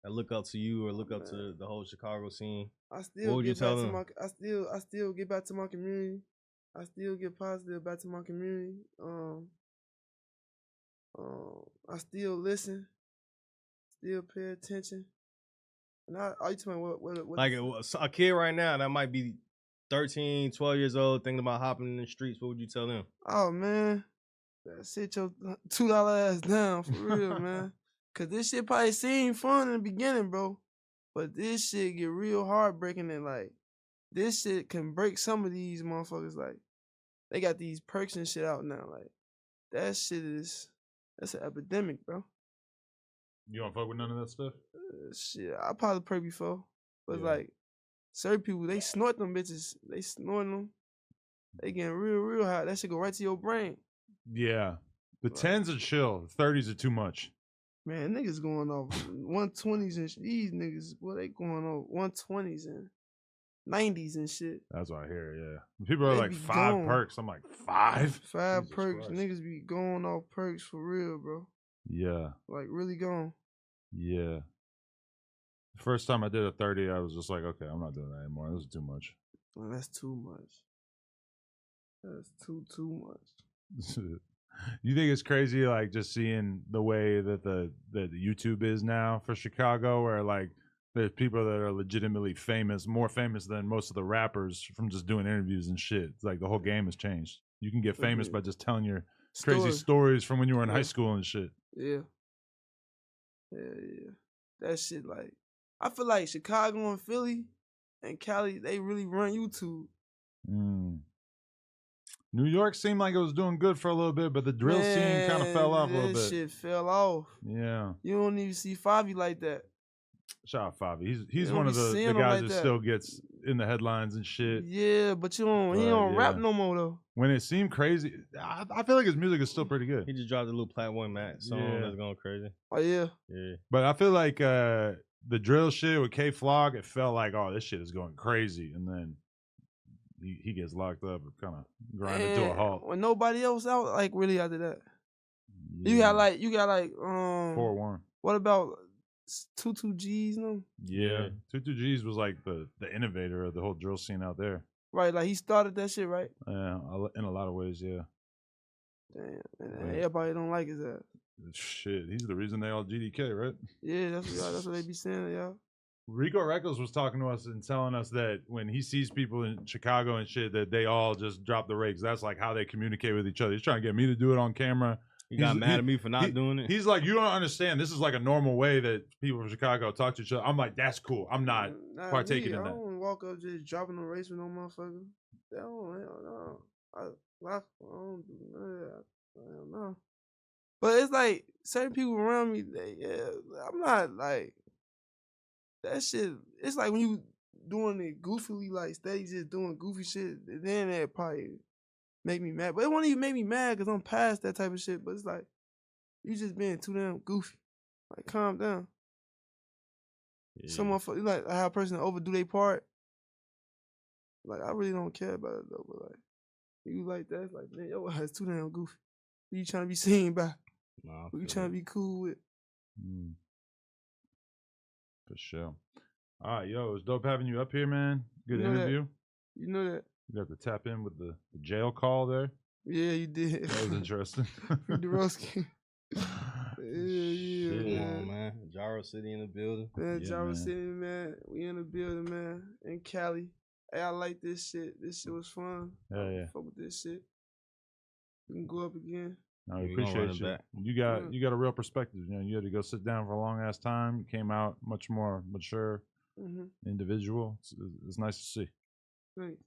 that look up to you or look up to the whole Chicago scene? I still get back to my community. I still get positive back to my community. I still listen, still pay attention. And are you talking about what like a kid right now that might be 13, 12 years old, thinking about hopping in the streets, what would you tell them? Oh, man, sit your $2 ass down, for real, man. Because this shit probably seemed fun in the beginning, bro. But this shit get real heartbreaking, and, this shit can break some of these motherfuckers. They got these perks and shit out now. That shit that's an epidemic, bro. You don't fuck with none of that stuff? Shit, I probably perk before. But, certain people, they snort them bitches. They snorting them. They getting real, real high. That shit go right to your brain. Yeah. The 10s are chill. The 30s are too much. Man, niggas going off 120s and these niggas, they going off 120s and 90s and shit. That's what I hear, yeah. People are like 5 perks. I'm like, 5? 5 perks. Christ. Niggas be going off perks for real, bro. Yeah. Really gone. Yeah. The first time I did a 30, I was just like, okay, I'm not doing that anymore. This is too much. Well, that's too much. That's too much. You think it's crazy, just seeing the way that the YouTube is now for Chicago, where there's people that are legitimately famous, more famous than most of the rappers from just doing interviews and shit. It's like the whole game has changed. You can get famous by just telling your crazy stories from when you were in high school and shit. Yeah. That shit, I feel like Chicago and Philly and Cali, they really run YouTube. New York seemed like it was doing good for a little bit, but the drill scene kind of fell off a little bit. That shit fell off. Yeah. You don't even see Favi like that. Shout out Favi. He's one of the guys that still gets in the headlines and shit. Yeah, but he don't rap no more though. When it seemed crazy, I feel like his music is still pretty good. He just dropped a little Platform Matt song that's going crazy. Oh yeah. Yeah. But I feel like the drill shit with K Flog, it felt like, oh, this shit is going crazy, and then he gets locked up and kind of grinded to a halt. When nobody else out, like really after that. You got like 4-1. What about 22 G's? No. Yeah, 22 G's was like the innovator of the whole drill scene out there. Right, like he started that shit, right? Yeah, in a lot of ways, yeah. Damn, man, everybody don't like his ass. Shit, he's the reason they all GDK, right? Yeah, that's what they be saying, y'all. Rico Records was talking to us and telling us that when he sees people in Chicago and shit, that they all just drop the rakes. That's like how they communicate with each other. He's trying to get me to do it on camera. He got mad at me for not doing it. He's like, you don't understand. This is like a normal way that people from Chicago talk to each other. I'm like, that's cool. I'm not partaking in that. I don't walk up just dropping a race with no motherfucker. I don't do none of that. I don't know. But it's like certain people around me, I'm not like that shit. It's like when you doing it goofily, like steady just doing goofy shit, then that probably make me mad. But it won't even make me mad because I'm past that type of shit. But it's like, you just being too damn goofy. Like, calm down. Yeah. Some motherfucker, like how a person overdo their part. Like, I really don't care about it though. But like, you like that, it's like, man, yo, it's too damn goofy. Who you trying to be seen by? Nah, who you trying to be cool with? For sure. All right, yo, it's dope having you up here, man. Good interview. You know that. You got to tap in with the jail call there. Yeah, you did. That was interesting. Daroski. Yeah, man. Jaro City in the building. Man, Jaro City, man. We in the building, man. In Cali. Hey, I like this shit. This shit was fun. Yeah. Fuck with this shit. We can go up again. I appreciate you. You got a real perspective. You know, you had to go sit down for a long ass time. You came out much more mature individual. It's nice to see. Thanks.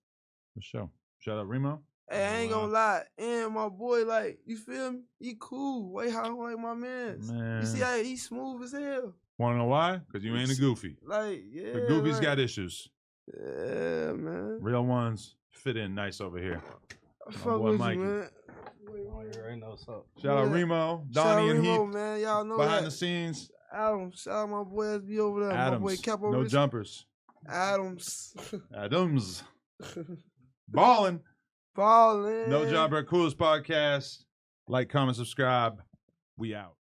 For sure. Shout out Remo. Hey, I ain't gonna lie. And my boy, like, you feel me? He cool. Wait, how like my mans. Man. You see how he smooth as hell. Wanna know why? Because you ain't a goofy. Like, yeah. The goofies got issues. Yeah, man. Real ones fit in nice over here. Fuck with Mikey. you, man. Shout out Remo, Donnie and Heath. Man. Y'all know behind the scenes. Adams. Shout out my boy SB over there. Adams. My boy Capo No Rich. jumpers. Adams. Ballin'. Ballin'. No Jumper. Coolest podcast. Like, comment, subscribe. We out.